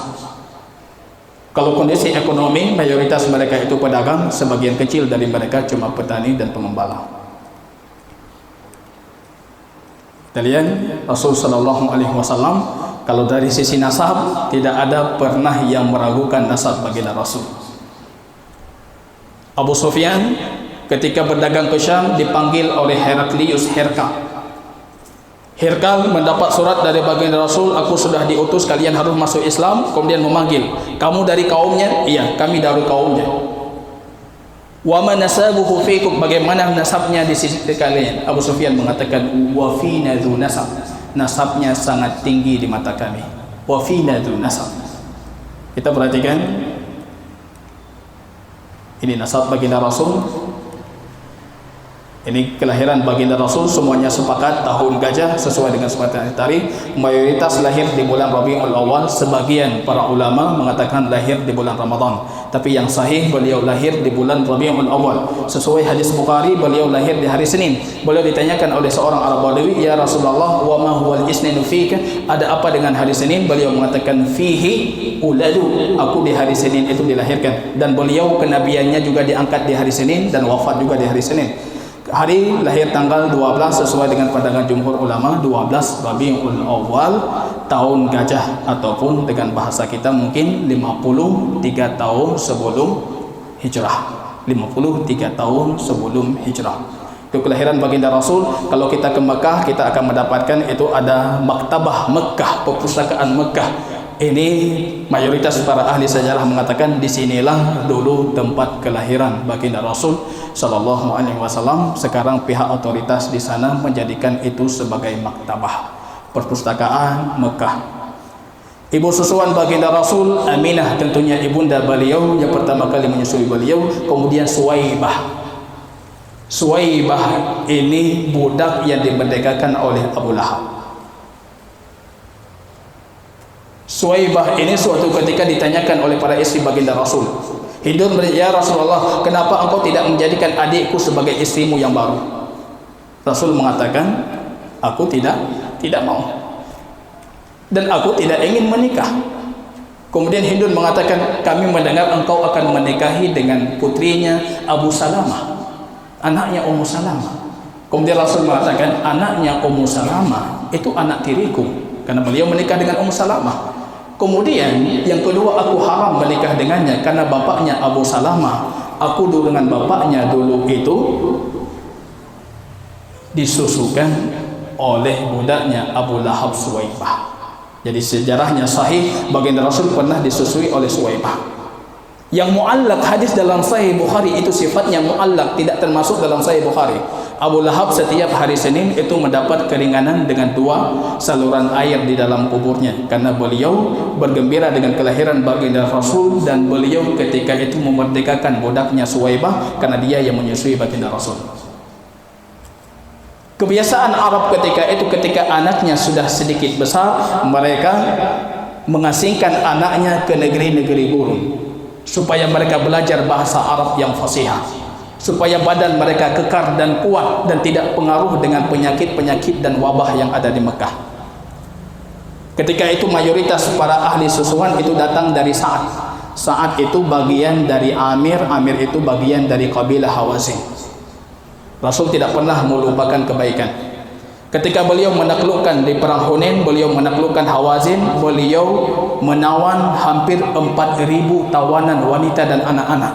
Kalau kondisi ekonomi, mayoritas mereka itu pedagang, sebagian kecil dari mereka cuma petani dan pengembala. Kita lihat Rasul sallallahu alaihi wasallam, kalau dari sisi nasab tidak ada pernah yang meragukan nasab baginda Rasul. Abu Sufyan ketika berdagang ke Syam dipanggil oleh Heraklius Herka. Herkal mendapat surat dari baginda Rasul, aku sudah diutus, kalian harus masuk Islam. Kemudian memanggil, kamu dari kaumnya? Iya, kami dari kaumnya. Wa man nasabuhu fikum, bagaimana nasabnya di sisi kalian? Abu Sufyan mengatakan, wa fina dzu nasab, nasabnya sangat tinggi di mata kami. Wa fina dzu nasab. Kita perhatikan, ini nasab baginda Rasul. Ini kelahiran baginda Rasul, semuanya sepakat tahun gajah sesuai dengan sepatutnya tarikh. Mayoritas lahir di bulan Rabiul Awal, sebagian para ulama mengatakan lahir di bulan Ramadan. Tapi yang sahih beliau lahir di bulan Rabiul Awal. Sesuai hadis Bukhari, beliau lahir di hari Senin. Beliau ditanyakan oleh seorang Arab Badawi, ya Rasulullah, wa ma huwal isninu fika? Ada apa dengan hari Senin? Beliau mengatakan, fihi uladu, aku di hari Senin itu dilahirkan. Dan beliau kenabiannya juga diangkat di hari Senin dan wafat juga di hari Senin. Hari lahir tanggal 12 sesuai dengan pandangan jumhur ulama, 12 Rabiul Awal, tahun gajah, ataupun dengan bahasa kita mungkin 53 tahun sebelum hijrah. 53 tahun sebelum hijrah. Itu kelahiran baginda Rasul. Kalau kita ke Mekah, kita akan mendapatkan itu ada Maktabah Mekah, perpustakaan Mekah. Ini mayoritas para ahli sejarah mengatakan disinilah dulu tempat kelahiran baginda Rasul sallallahu alaihi wasallam. Sekarang pihak otoritas di sana menjadikan itu sebagai maktabah, perpustakaan Mekah. Ibu susuan baginda Rasul Aminah, tentunya ibunda beliau yang pertama kali menyusui beliau. Kemudian Suwaibah. Suwaibah ini budak yang dimerdekakan oleh Abu Lahab. Suwaibah ini suatu ketika ditanyakan oleh para istri baginda Rasul. Hindun bertanya, ya Rasulullah, kenapa engkau tidak menjadikan adikku sebagai istrimu yang baru? Rasul mengatakan, aku tidak mau. Dan aku tidak ingin menikah. Kemudian Hindun mengatakan, kami mendengar engkau akan menikahi dengan putrinya Abu Salamah, anaknya Ummu Salamah. Kemudian Rasul mengatakan, anaknya Ummu Salamah itu anak tiriku, karena beliau menikah dengan Ummu Salamah. Kemudian yang kedua, aku haram menikah dengannya karena bapaknya Abu Salamah, aku dulu dengan bapaknya dulu itu disusukan oleh budaknya Abu Lahab Suwaibah. Jadi sejarahnya sahih, baginda Rasul pernah disusui oleh Suwaibah. Yang muallak hadis dalam Sahih Bukhari itu sifatnya muallak, tidak termasuk dalam Sahih Bukhari. Abu Lahab setiap hari Senin itu mendapat keringanan dengan 2 saluran air di dalam kuburnya, karena beliau bergembira dengan kelahiran baginda Rasul, dan beliau ketika itu memerdekakan budaknya Suwaibah karena dia yang menyusui baginda Rasul. Kebiasaan Arab ketika itu, ketika anaknya sudah sedikit besar, mereka mengasingkan anaknya ke negeri-negeri burung supaya mereka belajar bahasa Arab yang fasihah, supaya badan mereka kekar dan kuat dan tidak pengaruh dengan penyakit-penyakit dan wabah yang ada di Mekah. Ketika itu mayoritas para ahli susuan itu datang dari Sa'ad. Sa'ad itu bagian dari Amir, Amir itu bagian dari kabilah Hawazin. Rasul tidak pernah melupakan kebaikan. Ketika beliau menaklukkan di perang Hunain, beliau menaklukkan Hawazin, beliau menawan hampir 4.000 tawanan wanita dan anak-anak.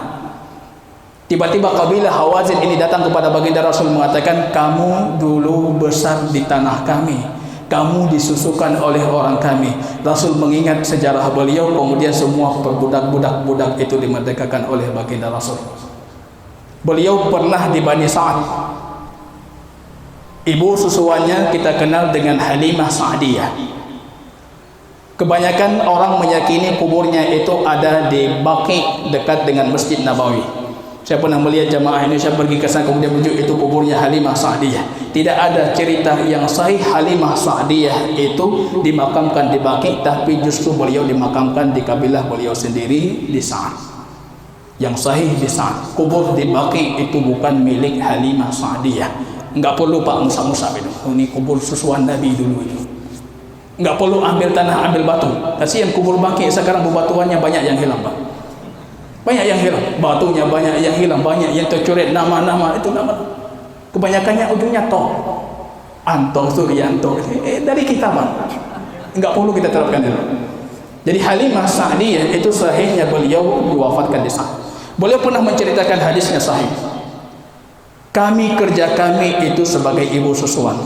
Tiba-tiba kabilah Hawazin ini datang kepada baginda Rasul mengatakan, kamu dulu besar di tanah kami, kamu disusukan oleh orang kami. Rasul mengingat sejarah beliau, kemudian semua budak-budak itu dimerdekakan oleh baginda Rasul. Beliau pernah di Bani Sa'ad. Ibu susuannya kita kenal dengan Halimah Sa'diyah. Kebanyakan orang meyakini kuburnya itu ada di Baqi dekat dengan Masjid Nabawi. Saya pernah melihat jamaah Indonesia pergi ke sana kemudian menuju itu kuburnya Halimah Sa'diyah. Tidak ada cerita yang sahih Halimah Sa'diyah itu dimakamkan di Baqi, tapi justru beliau dimakamkan di kabilah beliau sendiri di Sa'ad. Yang sahih di Sa'ad. Kubur di Baqi itu bukan milik Halimah Sa'diyah. Enggak perlu Pak Musa itu. Ini kubur susuan Nabi dulu itu. Enggak perlu ambil tanah, ambil batu. Kasihan kubur Baqi sekarang bebatuannya banyak yang hilang, Pak. Banyak yang hilang, batunya banyak yang hilang, banyak yang tercoret nama-nama itu nama. Kebanyakannya ujungnya Toh. Anto Suryanto. Dari kita, Pak. Enggak perlu kita terapkan itu. Jadi Halimah Sa'diyah itu sahihnya beliau diwafatkan di Sa'ad. Beliau pernah menceritakan hadisnya sahih. Kerja kami itu sebagai ibu susuan.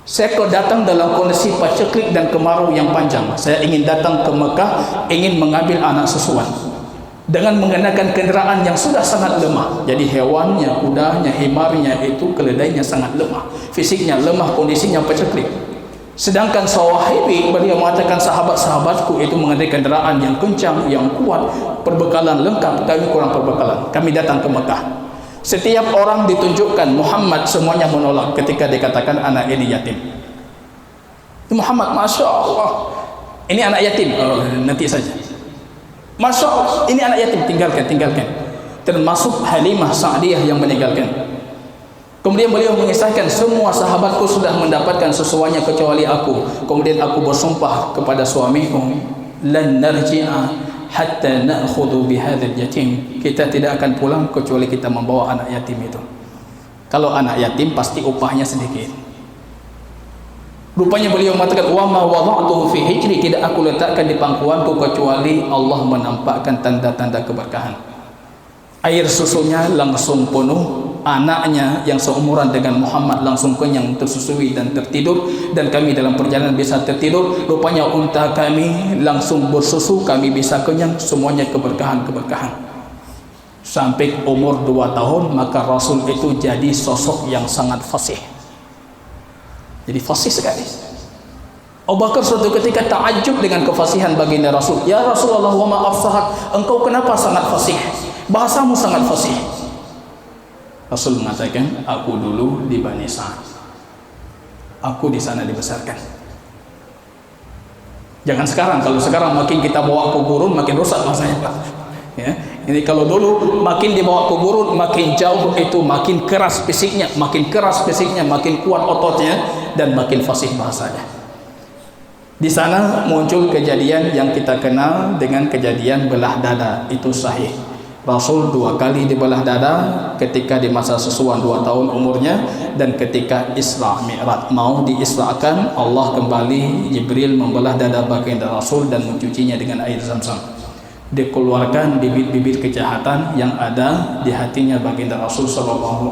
Saya datang dalam kondisi paceklik dan kemarau yang panjang. Saya ingin datang ke Mekah, ingin mengambil anak susuan. Dengan mengenakan kenderaan yang sudah sangat lemah. Jadi hewannya, kudanya, himarnya itu keledainya sangat lemah. Fisiknya lemah, kondisinya paceklik. Sedangkan sawahibi, beliau mengatakan sahabat-sahabatku itu mengenai kenderaan yang kencang, yang kuat, perbekalan lengkap, kami kurang perbekalan. Kami datang ke Mekah. Setiap orang ditunjukkan Muhammad, semuanya menolak ketika dikatakan anak ini yatim. Muhammad, Masya Allah, ini anak yatim, nanti saja. Masya Allah, ini anak yatim, tinggalkan. Termasuk Halimah Sa'diyah yang meninggalkan. Kemudian beliau mengisahkan, semua sahabatku sudah mendapatkan sesuanya kecuali aku. Kemudian aku bersumpah kepada suamiku, lan narji'a hatta na'khudhu bihadzal yatim. Kita tidak akan pulang kecuali kita membawa anak yatim itu. Kalau anak yatim pasti upahnya sedikit. Rupanya beliau mengatakan, wa ma wada'tuhu fi hijri, tidak aku letakkan di pangkuanku kecuali Allah menampakkan tanda-tanda keberkahan. Air susunya langsung penuh, anaknya yang seumuran dengan Muhammad langsung kenyang, tersusui dan tertidur, dan kami dalam perjalanan bisa tertidur. Rupanya unta kami langsung bersusu, kami bisa kenyang, semuanya keberkahan. Sampai umur 2 tahun, maka Rasul itu jadi sosok yang sangat fasih. Jadi fasih sekali. Abu Bakar suatu ketika takjub dengan kefasihan baginda Rasul. Ya Rasulullah, wa ma afsahak, engkau kenapa sangat fasih? Bahasamu sangat fasih. Rasul mengatakan, aku dulu di Bani Sa'ad. Aku di sana dibesarkan. Jangan sekarang. Kalau sekarang makin kita bawa ke gurun, makin rusak bahasanya, Pak. Ya. Ini kalau dulu makin dibawa ke gurun, makin jauh itu makin keras fisiknya, makin kuat ototnya, dan makin fasih bahasanya. Di sana muncul kejadian yang kita kenal dengan kejadian belah dada. Itu sahih. Rasul 2 kali dibelah dada, ketika di masa susuan 2 tahun umurnya, dan ketika Isra Mi'raj mau diisrakan, Allah kembali, Jibril membelah dada baginda Rasul dan mencucinya dengan air Zam-Zam. Dikeluarkan bibit-bibit kejahatan yang ada di hatinya baginda Rasul SAW,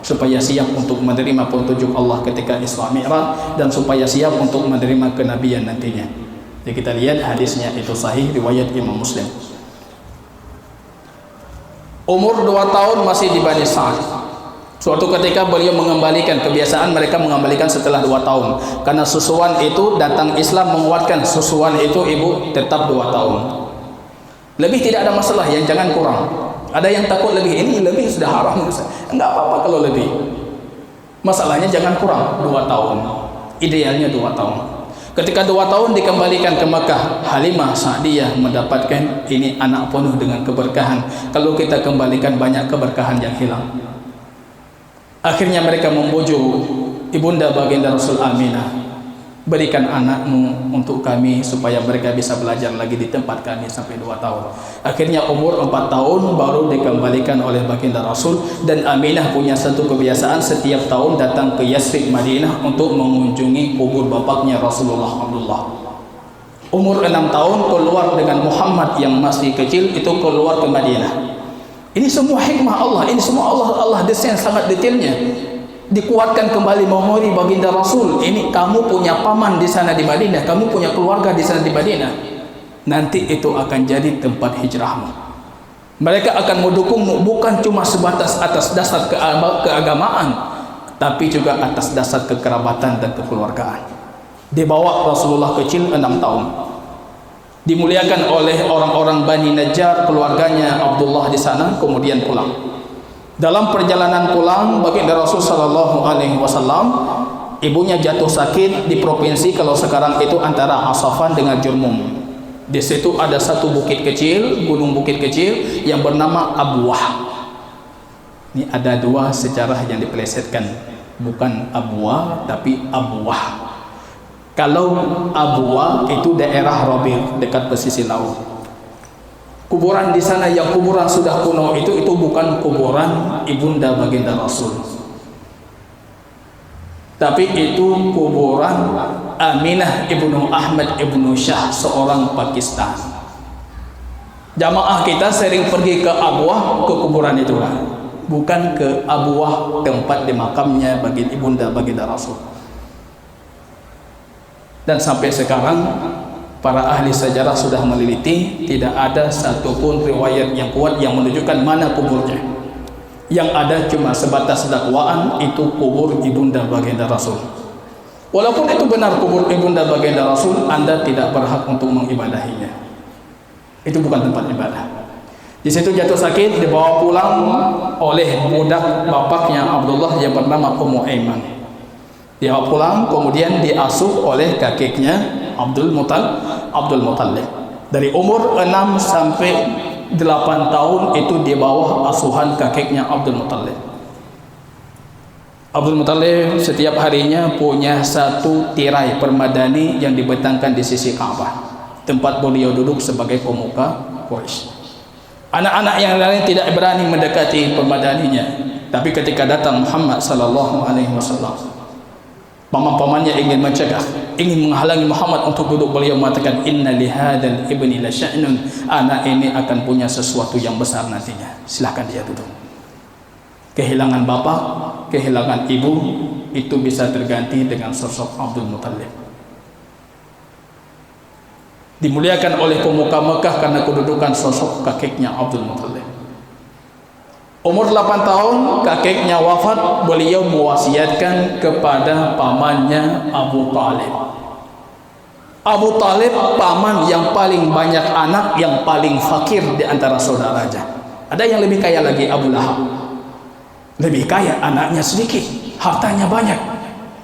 supaya siap untuk menerima petunjuk Allah ketika Isra Mi'raj, dan supaya siap untuk menerima kenabian nantinya. Jadi kita lihat hadisnya itu sahih, riwayat Imam Muslim. Umur 2 tahun masih di Bani Sa'ad. Suatu ketika beliau mengembalikan, kebiasaan mereka mengembalikan setelah 2 tahun. Karena susuan itu datang Islam menguatkan, susuan itu ibu tetap 2 tahun. Lebih tidak ada masalah, yang jangan kurang. Ada yang takut lebih, ini lebih sudah haram. Enggak apa-apa kalau lebih. Masalahnya jangan kurang 2 tahun. Idealnya 2 tahun. Ketika 2 tahun dikembalikan ke Mekah, Halimah Sa'diyah mendapatkan ini anak penuh dengan keberkahan. Kalau kita kembalikan banyak keberkahan yang hilang. Akhirnya mereka membujuk ibunda baginda Rasul Aminah, berikan anakmu untuk kami supaya mereka bisa belajar lagi di tempat kami sampai 2 tahun. Akhirnya umur 4 tahun baru dikembalikan oleh baginda Rasul. Dan Aminah punya satu kebiasaan, setiap tahun datang ke Yasrib Madinah untuk mengunjungi kubur bapaknya Rasulullah Abdullah. Umur 6 tahun keluar dengan Muhammad yang masih kecil, itu keluar ke Madinah. Ini semua hikmah Allah, ini semua Allah desain sangat detailnya. Dikuatkan kembali memori baginda Rasul. Ini kamu punya paman di sana di Madinah, kamu punya keluarga di sana di Madinah. Nanti itu akan jadi tempat hijrahmu. Mereka akan mendukungmu bukan cuma sebatas atas dasar keagamaan, tapi juga atas dasar kekerabatan dan kekeluargaan. Dibawa Rasulullah kecil 6 tahun. Dimuliakan oleh orang-orang Bani Najjar, keluarganya Abdullah di sana, kemudian pulang. Dalam perjalanan pulang, baginda Rasul sallallahu alaihi wasallam, ibunya jatuh sakit di provinsi, kalau sekarang itu antara Asafan dengan Jurmum. Di situ ada satu bukit kecil, gunung bukit kecil yang bernama Abwah. Ini ada 2 sejarah yang dipelesetkan, bukan Abwah tapi Abwah. Kalau Abwa itu daerah Rabi' dekat pesisir laut. Kuburan di sana yang kuburan sudah kuno itu bukan kuburan ibunda baginda Rasul. Tapi itu kuburan Aminah ibnu Ahmad ibnu Shah, seorang Pakistan. Jamaah kita sering pergi ke Abwah, ke kuburan itulah. Bukan ke Abwah tempat dimakamnya baginda ibunda baginda Rasul. Dan sampai sekarang para ahli sejarah sudah meneliti, tidak ada satupun riwayat yang kuat yang menunjukkan mana kuburnya. Yang ada cuma sebatas dakwaan itu kubur ibunda baginda Rasul. Walaupun itu benar kubur ibunda baginda Rasul, Anda tidak berhak untuk mengibadahinya. Itu bukan tempat ibadah. Di situ jatuh sakit, dibawa pulang oleh budak bapaknya Abdullah yang bernama Ummu Aiman. Dia pulang, kemudian diasuh oleh kakeknya Abdul Muttalib. Dari umur 6 sampai 8 tahun itu di bawah asuhan kakeknya Abdul Muttalib. Abdul Muttalib setiap harinya punya satu tirai permadani yang dibentangkan di sisi Ka'bah, tempat beliau duduk sebagai pemuka Quraisy. Anak-anak yang lain tidak berani mendekati permadaninya, tapi ketika datang Muhammad sallallahu alaihi wasallam, paman-pamannya ingin mencegah, ingin menghalangi Muhammad untuk duduk. Beliau mengatakan, inna lihadzal ibni la sya'nun, anak ini akan punya sesuatu yang besar nantinya, silahkan dia duduk. Kehilangan bapak, kehilangan ibu, itu bisa terganti dengan sosok Abdul Muttalib. Dimuliakan oleh pemuka Mekah karena kedudukan sosok kakeknya Abdul Muttalib. Umur 8 tahun kakeknya wafat, beliau mewasiatkan kepada pamannya Abu Talib. Abu Talib paman yang paling banyak anak, yang paling fakir di antara saudaranya. Ada yang lebih kaya lagi, Abu Lahab. Lebih kaya, anaknya sedikit, hartanya banyak.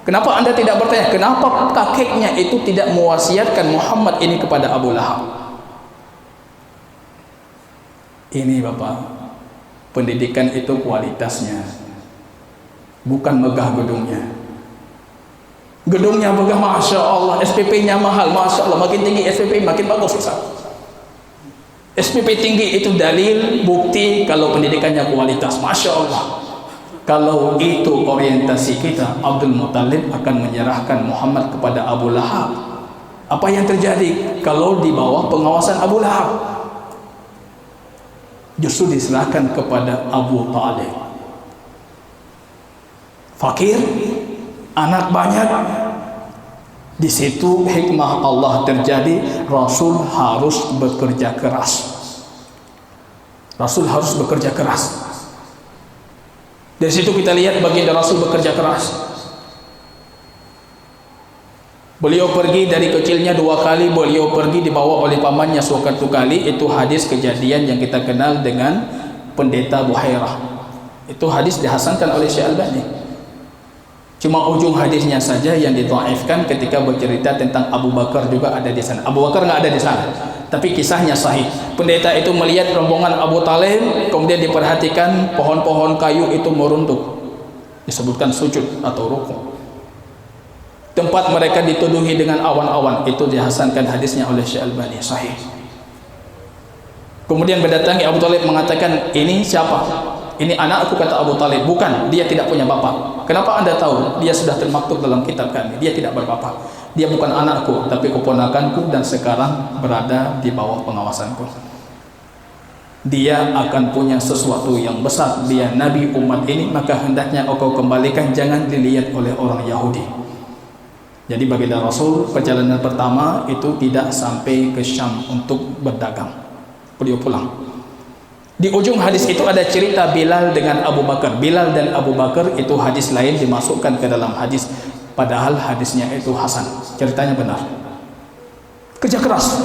Kenapa Anda tidak bertanya, kenapa kakeknya itu tidak mewasiatkan Muhammad ini kepada Abu Lahab? Ini Bapak, pendidikan itu kualitasnya, bukan megah gedungnya. Gedungnya megah, Masya Allah, SPP-nya mahal, Masya Allah, makin tinggi SPP makin bagus. SPP tinggi itu dalil, bukti kalau pendidikannya kualitas, Masya Allah. Kalau itu orientasi kita, Abdul Muttalib akan menyerahkan Muhammad kepada Abu Lahab. Apa yang terjadi kalau di bawah pengawasan Abu Lahab? Justru diserahkan kepada Abu Talib. Fakir, anak banyak. Di situ hikmah Allah terjadi. Rasul harus bekerja keras. Rasul harus bekerja keras. Dari situ kita lihat baginda Rasul bekerja keras. Beliau pergi dari kecilnya 2 kali, beliau pergi dibawa oleh pamannya suatu kali. Itu hadis kejadian yang kita kenal dengan pendeta Buhairah. Itu hadis dihasankan oleh Syekh Albani. Cuma ujung hadisnya saja yang dithaifkan ketika bercerita tentang Abu Bakar juga ada di sana. Abu Bakar nggak ada di sana, tapi kisahnya sahih. Pendeta itu melihat rombongan Abu Talib, kemudian diperhatikan pohon-pohon kayu itu meruntuh, disebutkan sujud atau rukuk. Tempat mereka dituduhi dengan awan-awan, itu dihasankan hadisnya oleh Syekh Albani, sahih. Kemudian berdatangi Abu Talib mengatakan, ini siapa? Ini anakku, kata Abu Talib. Bukan, dia tidak punya bapak. Kenapa anda tahu? Dia sudah termaktub dalam kitab kami, dia tidak berbapak. Dia bukan anakku, tapi keponakanku, dan sekarang berada di bawah pengawasanku. Dia akan punya sesuatu yang besar. Dia nabi umat ini, maka hendaknya engkau kembalikan, jangan dilihat oleh orang Yahudi. Jadi baginda Rasul perjalanan pertama itu tidak sampai ke Syam untuk berdagang. Beliau pulang. Di ujung hadis itu ada cerita Bilal dengan Abu Bakar. Bilal dan Abu Bakar itu hadis lain dimasukkan ke dalam hadis, padahal hadisnya itu hasan. Ceritanya benar. Kerja keras.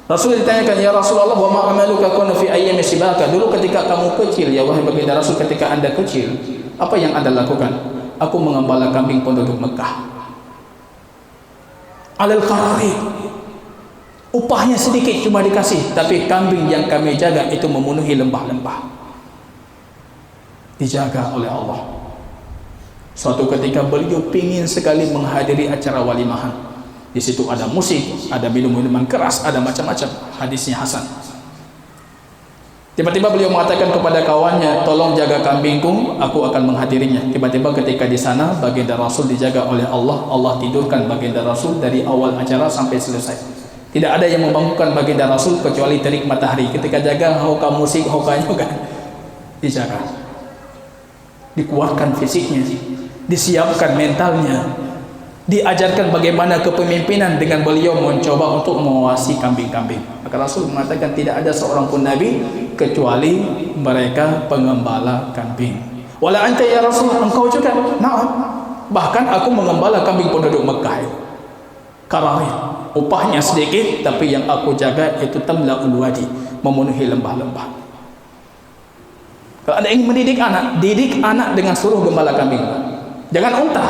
Rasul ditanyakan, ya Rasulullah, wa ma amaluka kana fi ayyami sibaka? Dulu ketika kamu kecil, ya wahai baginda Rasul, ketika anda kecil, apa yang anda lakukan? Aku mengembala kambing penduduk Mekah. Alal qarari. Upahnya sedikit cuma dikasih, tapi kambing yang kami jaga itu memenuhi lembah-lembah. Dijaga oleh Allah. Suatu ketika beliau ingin sekali menghadiri acara walimahan. Di situ ada musik, ada minum-minuman keras, ada macam-macam. Hadisnya hasan. Tiba-tiba beliau mengatakan kepada kawannya, tolong jaga kambingku, aku akan menghadirinya. Tiba-tiba ketika di sana baginda Rasul dijaga oleh Allah. Allah tidurkan baginda Rasul dari awal acara sampai selesai. Tidak ada yang membangunkan baginda Rasul kecuali terik matahari. Ketika jaga hoka musik, hoka juga dijaga. Dikuatkan fisiknya, disiapkan mentalnya, diajarkan bagaimana kepemimpinan dengan beliau mencoba untuk mengawasi kambing-kambing. Maka Rasul mengatakan tidak ada seorang pun nabi kecuali mereka pengembala kambing. Wala anta ya Rasul, engkau juga? Na'am. Bahkan aku mengembala kambing penduduk Mekah. Karari, upahnya sedikit, tapi yang aku jaga itu tamla'ul wadi, memenuhi lembah-lembah. Kalau anda ingin mendidik anak, didik anak dengan suruh gembala kambing, jangan unta.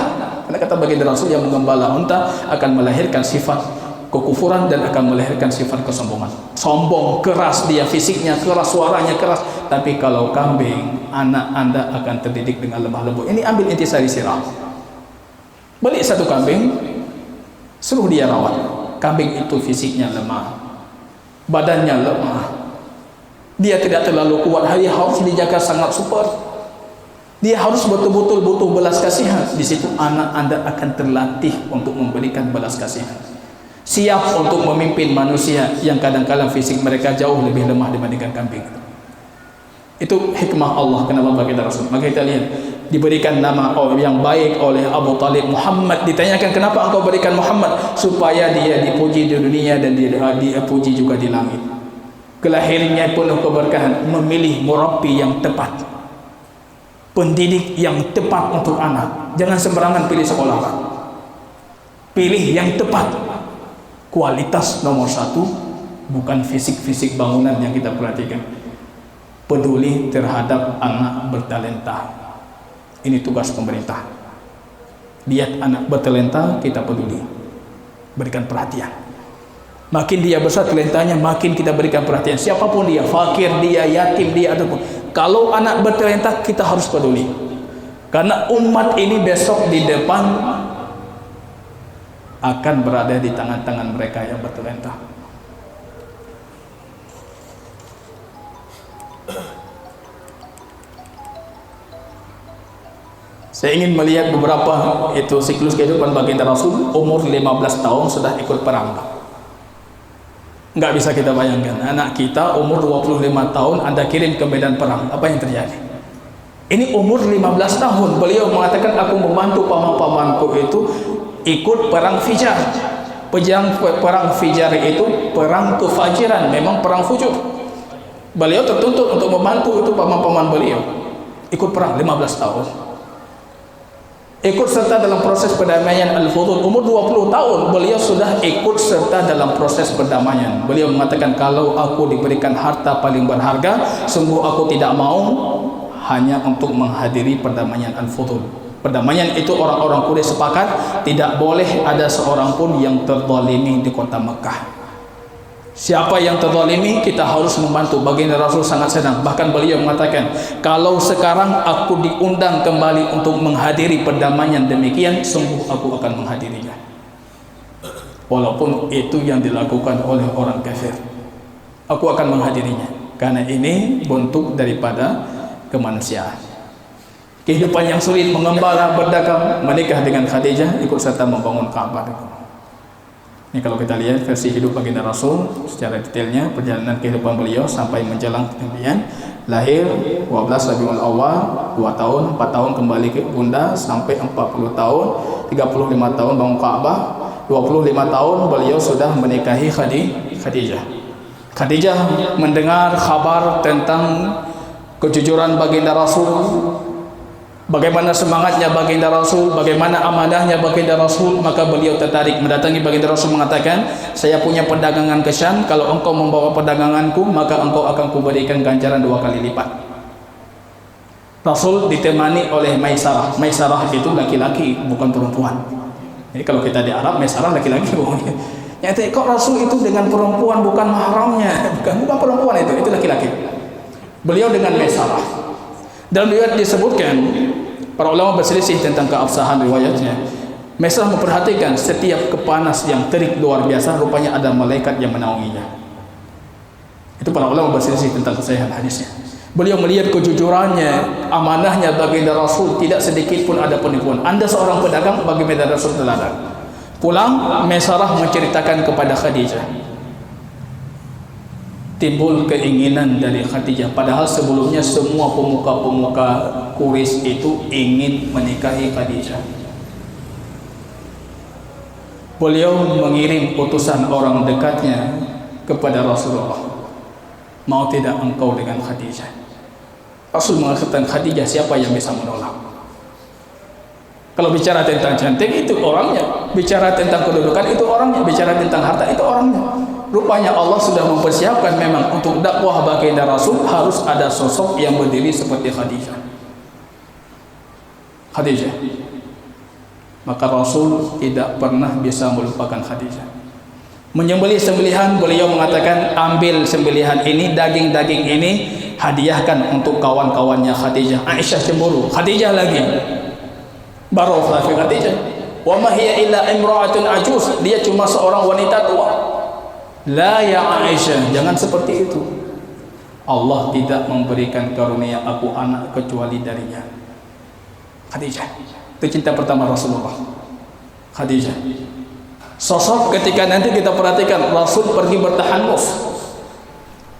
Karena kata baginda Rasul, yang menggembala unta akan melahirkan sifat kekufuran dan akan melahirkan sifat kesombongan. Sombong, keras dia, fisiknya keras, suaranya keras. Tapi kalau kambing, anak anda akan terdidik dengan lemah lembut. Ini ambil intisari sirah. Beli satu kambing, suruh dia rawat. Kambing itu fisiknya lemah, badannya lemah, dia tidak terlalu kuat, dia harus dijaga sangat super. Dia harus betul-betul butuh belas kasihan. Di situ anak anda akan terlatih untuk memberikan belas kasihan, siap untuk memimpin manusia yang kadang-kadang fisik mereka jauh lebih lemah dibandingkan kambing. Itu hikmah Allah kenapa baginda Rasul. Maka kita lihat diberikan nama yang baik oleh Abu Talib, Muhammad. Ditanyakan kenapa engkau berikan Muhammad? Supaya dia dipuji di dunia dan dia dipuji juga di langit. Kelahirannya penuh keberkahan. Memilih murabbi yang tepat, pendidik yang tepat untuk anak. Jangan sembarangan pilih sekolah. Pilih yang tepat. Kualitas nomor 1, bukan fisik-fisik bangunan yang kita perhatikan. Peduli terhadap anak bertalenta. Ini tugas pemerintah. Lihat anak bertalenta, kita peduli, berikan perhatian. Makin dia besar talentanya, makin kita berikan perhatian. Siapapun dia, fakir dia, yatim dia, ataupun. Kalau anak bertalenta, kita harus peduli. Karena umat ini besok di depan akan berada di tangan-tangan mereka yang bertalenta. Saya ingin melihat beberapa itu siklus kehidupan baginda Rasul. Umur 15 tahun sudah ikut perang. Nggak bisa kita bayangkan, anak kita umur 25 tahun Anda kirim ke medan perang, apa yang terjadi? Ini umur 15 tahun beliau mengatakan, aku membantu paman-pamanku itu ikut perang Fijar. Perang Fijar itu perang kefajiran, memang perang fujur. Beliau tertuntut untuk membantu itu paman-paman beliau. ikut perang 15 tahun. Ikut serta dalam proses perdamaian Al-Fudul. Umur 20 tahun beliau sudah ikut serta dalam proses perdamaian. Beliau mengatakan, kalau aku diberikan harta paling berharga, sungguh aku tidak mau hanya untuk menghadiri perdamaian Al-Fudul. Perdamaian itu orang-orang Quraisy sepakat tidak boleh ada seorang pun yang terzalimi di kota Mekah. Siapa yang terzalimi kita harus membantu. Baginda Rasul sangat senang. Bahkan beliau mengatakan, kalau sekarang aku diundang kembali untuk menghadiri perdamaian demikian, sungguh aku akan menghadirinya, walaupun itu yang dilakukan oleh orang kafir. Aku akan menghadirinya, karena ini bentuk daripada kemanusiaan. Kehidupan yang sulit, mengembara, berdagang, menikah dengan Khadijah, ikut serta membangun Ka'bah. Ini kalau kita lihat versi hidup baginda Rasul secara detailnya, perjalanan kehidupan beliau sampai menjelang kemudian lahir 12 Rabiul Awal, 2 tahun, 4 tahun kembali ke bunda, sampai 40 tahun, 35 tahun bangun Ka'bah, 25 tahun beliau sudah menikahi Khadijah. Khadijah mendengar kabar tentang kejujuran baginda Rasul, bagaimana semangatnya baginda Rasul, bagaimana amanahnya baginda Rasul, maka beliau tertarik mendatangi baginda Rasul, mengatakan, saya punya perdagangan ke Syam, kalau engkau membawa perdaganganku maka engkau akan kuberikan ganjaran 2 kali lipat. Rasul ditemani oleh Maisarah. Maisarah itu laki-laki, bukan perempuan. Jadi kalau kita di Arab, Maisarah laki-laki. Nyata kok Rasul itu dengan perempuan, bukan mahramnya, bukan perempuan, itu laki-laki. Beliau dengan Maisarah. Dalam riwayat disebutkan, para ulama berselisih tentang keabsahan riwayatnya. Maisarah memperhatikan setiap kepanas yang terik luar biasa, rupanya ada malaikat yang menaunginya. Itu para ulama berselisih tentang kesahihan hadisnya. Beliau melihat kejujurannya, amanahnya baginda Rasul, tidak sedikit pun ada penipuan. Anda seorang pedagang, baginda Rasul teladan. Pulang, Maisarah menceritakan kepada Khadijah. Timbul keinginan dari Khadijah, padahal sebelumnya semua pemuka-pemuka Quraisy itu ingin menikahi Khadijah. Beliau mengirim utusan orang dekatnya kepada Rasulullah, mau tidak engkau dengan Khadijah? Rasul mengatakan, Khadijah siapa yang bisa menolak? Kalau bicara tentang cantik itu orangnya, bicara tentang kedudukan itu orangnya, bicara tentang harta itu orangnya. Rupanya Allah sudah mempersiapkan memang untuk dakwah baginda Rasul harus ada sosok yang berdiri seperti Khadijah. Maka Rasul tidak pernah bisa melupakan Khadijah. Menyembelih sembelihan, beliau mengatakan, ambil sembelihan ini, daging-daging ini hadiahkan untuk kawan-kawannya Khadijah. Aisyah cemburu, Khadijah lagi. Baru Khadijah. Wa ma hiya illa imra'atun ajuz, dia cuma seorang wanita tua. La ya Aisyah, jangan seperti itu. Allah tidak memberikan karunia aku anak kecuali darinya. Khadijah, itu cinta pertama Rasulullah. Khadijah. Sosok ketika nanti kita perhatikan Rasul pergi bertahanus.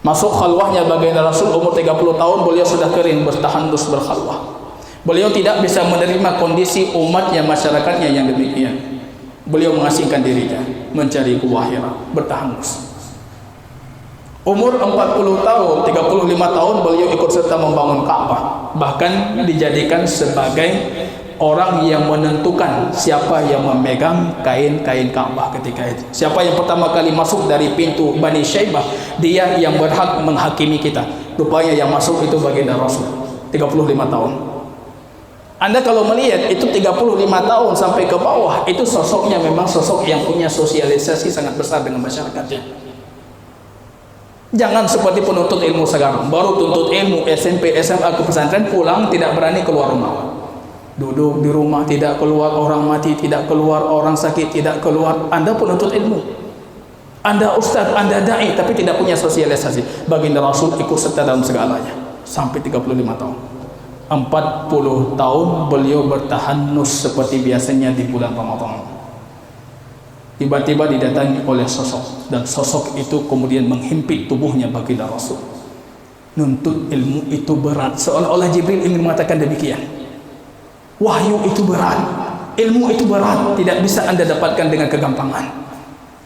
Masuk khalwahnya baginda Rasul umur 30 tahun, beliau sudah kering bertahanus berkhalwah. Beliau tidak bisa menerima kondisi umatnya, masyarakatnya yang demikian. Beliau mengasingkan dirinya, mencari kuwahira, bertahanus. Umur 40 tahun, 35 tahun beliau ikut serta membangun Ka'bah. Bahkan dijadikan sebagai orang yang menentukan siapa yang memegang kain-kain Ka'bah ketika itu. Siapa yang pertama kali masuk dari pintu Bani Syaibah, dia yang berhak menghakimi kita. Rupanya yang masuk itu baginda Rasul, 35 tahun. Anda kalau melihat itu 35 tahun sampai ke bawah, itu sosoknya memang sosok yang punya sosialisasi sangat besar dengan masyarakatnya. Jangan seperti penuntut ilmu sekarang, baru tuntut ilmu SMP, SMA ke pesantren, pulang tidak berani keluar rumah. Duduk di rumah, tidak keluar, orang mati tidak keluar, orang sakit tidak keluar. Anda penuntut ilmu, Anda ustaz, Anda dai, tapi tidak punya sosialisasi. Baginda Rasul ikut serta dalam segalanya sampai 35 tahun. 40 tahun beliau bertahanus seperti biasanya di bulan Ramadan. Tiba-tiba didatangi oleh sosok, dan sosok itu kemudian menghimpit tubuhnya baginda Rasul. Nuntut ilmu itu berat, seolah-olah Jibril ingin mengatakan demikian. Wahyu itu berat, ilmu itu berat, tidak bisa Anda dapatkan dengan kegampangan.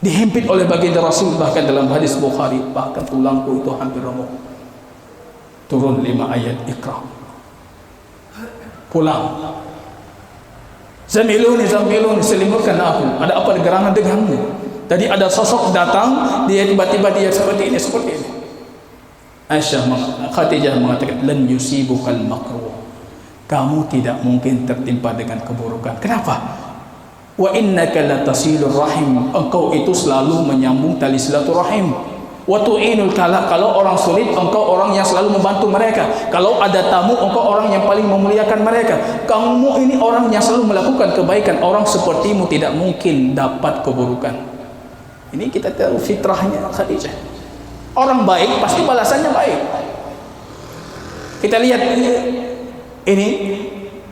Dihimpit oleh baginda Rasul, bahkan dalam hadis Bukhari, bahkan tulangku itu hampir remuk. Turun 5 ayat Iqra. pulang. Zamiluni, selimutkan aku. Ada apa gerangan denganmu? Tadi ada sosok datang, dia tiba-tiba dia seperti ini. Khadijah mengatakan, lan yusibukal makruh. Kamu tidak mungkin tertimpa dengan keburukan. Kenapa? Wa innaka latasilur rahim. Engkau itu selalu menyambung tali silaturahim. Wa tu'inul kala. Kalau orang sulit, engkau orang yang selalu membantu mereka. Kalau ada tamu, engkau orang yang paling memuliakan mereka. Kamu ini orang yang selalu melakukan kebaikan. Orang sepertimu tidak mungkin dapat keburukan. Ini kita tahu fitrahnya Khadijah. Orang baik pasti balasannya baik. Kita lihat ini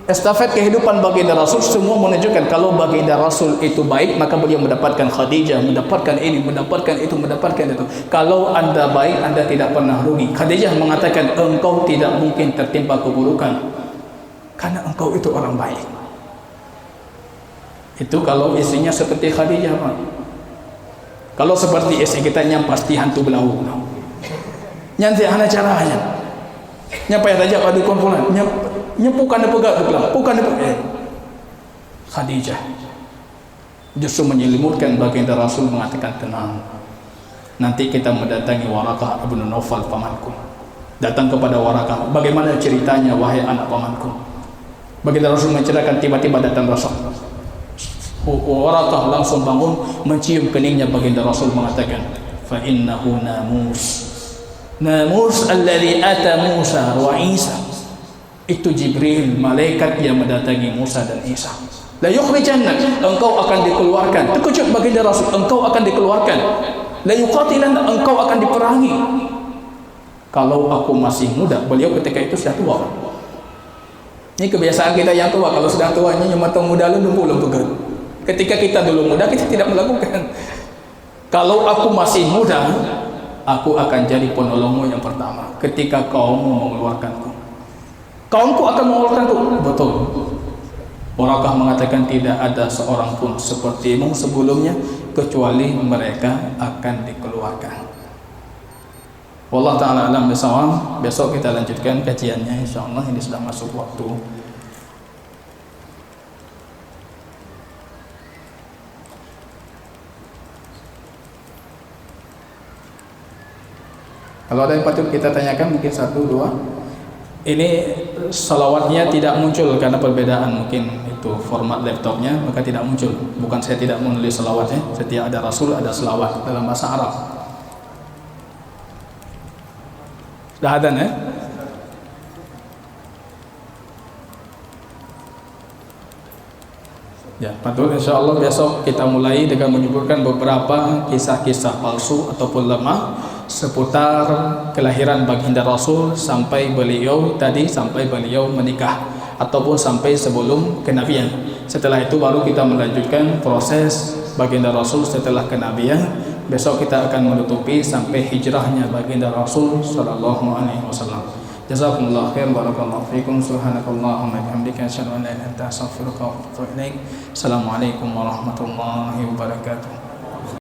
estafet kehidupan baginda Rasul semua menunjukkan kalau baginda Rasul itu baik, maka beliau mendapatkan Khadijah, mendapatkan ini, mendapatkan itu. Kalau anda baik, anda tidak pernah rugi. Khadijah mengatakan, engkau tidak mungkin tertimpa keburukan karena engkau itu orang baik. Itu kalau istrinya seperti Khadijah, Pak. Kalau seperti istri kita yang pasti hantu belau. Nyanti hana caranya. Nyapa ya saja pada kumpulan. Nyepukan pegang pulang. Bukan Khadijah justru menyelimutkan baginda Rasul mengatakan, tenang. Nanti kita mendatangi Warakah ibnu Naufal pamanku. Datang kepada Warakah. Bagaimana ceritanya wahai anak pamanku? Baginda Rasul menceritakan, tiba-tiba datang Rasul. Warakah langsung bangun, mencium keningnya baginda Rasul mengatakan, fa innahu namus alladhi ata Musa wa Isa. Itu Jibril, malaikat yang mendatangi Musa dan Isa. La yukhrijanna, engkau akan dikeluarkan. Terkejut baginda Rasul, engkau akan dikeluarkan. La yuqatilanna, engkau akan diperangi. Kalau aku masih muda, beliau ketika itu sudah tua. Ini kebiasaan kita yang tua, kalau sudah tuanya cuma muda lu belum pegang. Ketika kita dulu muda, kita tidak melakukan. Kalau aku masih muda, aku akan jadi penolongmu yang pertama. Ketika kaummu mengeluarkanku, kaumku akan mengeluarkanku. Betul. Warakah mengatakan, tidak ada seorang pun sepertimu sebelumnya, kecuali mereka akan dikeluarkan. Wallahu ta'ala alam bisawab. Besok kita lanjutkan kajiannya insyaallah. Ini sudah masuk waktu. Kalau ada yang patut kita tanyakan, mungkin satu dua. Ini salawatnya tidak muncul karena perbedaan mungkin itu format laptopnya, maka tidak muncul. Bukan saya tidak menulis salawatnya, setiap ada Rasul ada salawat dalam bahasa Arab. Sudah ada ya? Ya, patut insyaallah besok kita mulai dengan menyebutkan beberapa kisah-kisah palsu ataupun lemah seputar kelahiran baginda Rasul sampai beliau menikah ataupun sampai sebelum kenabian. Setelah itu baru kita melanjutkan proses baginda Rasul setelah kenabian. Besok kita akan menutupi sampai hijrahnya baginda Rasul sallallahu alaihi wasallam. Jazakumullah khair, barakallahu fikum, subhanakallahumma bihamdika asyhadu an la ilaha illa anta astaghfiruka wa atubu ilaik. Assalamualaikum warahmatullahi wabarakatuh.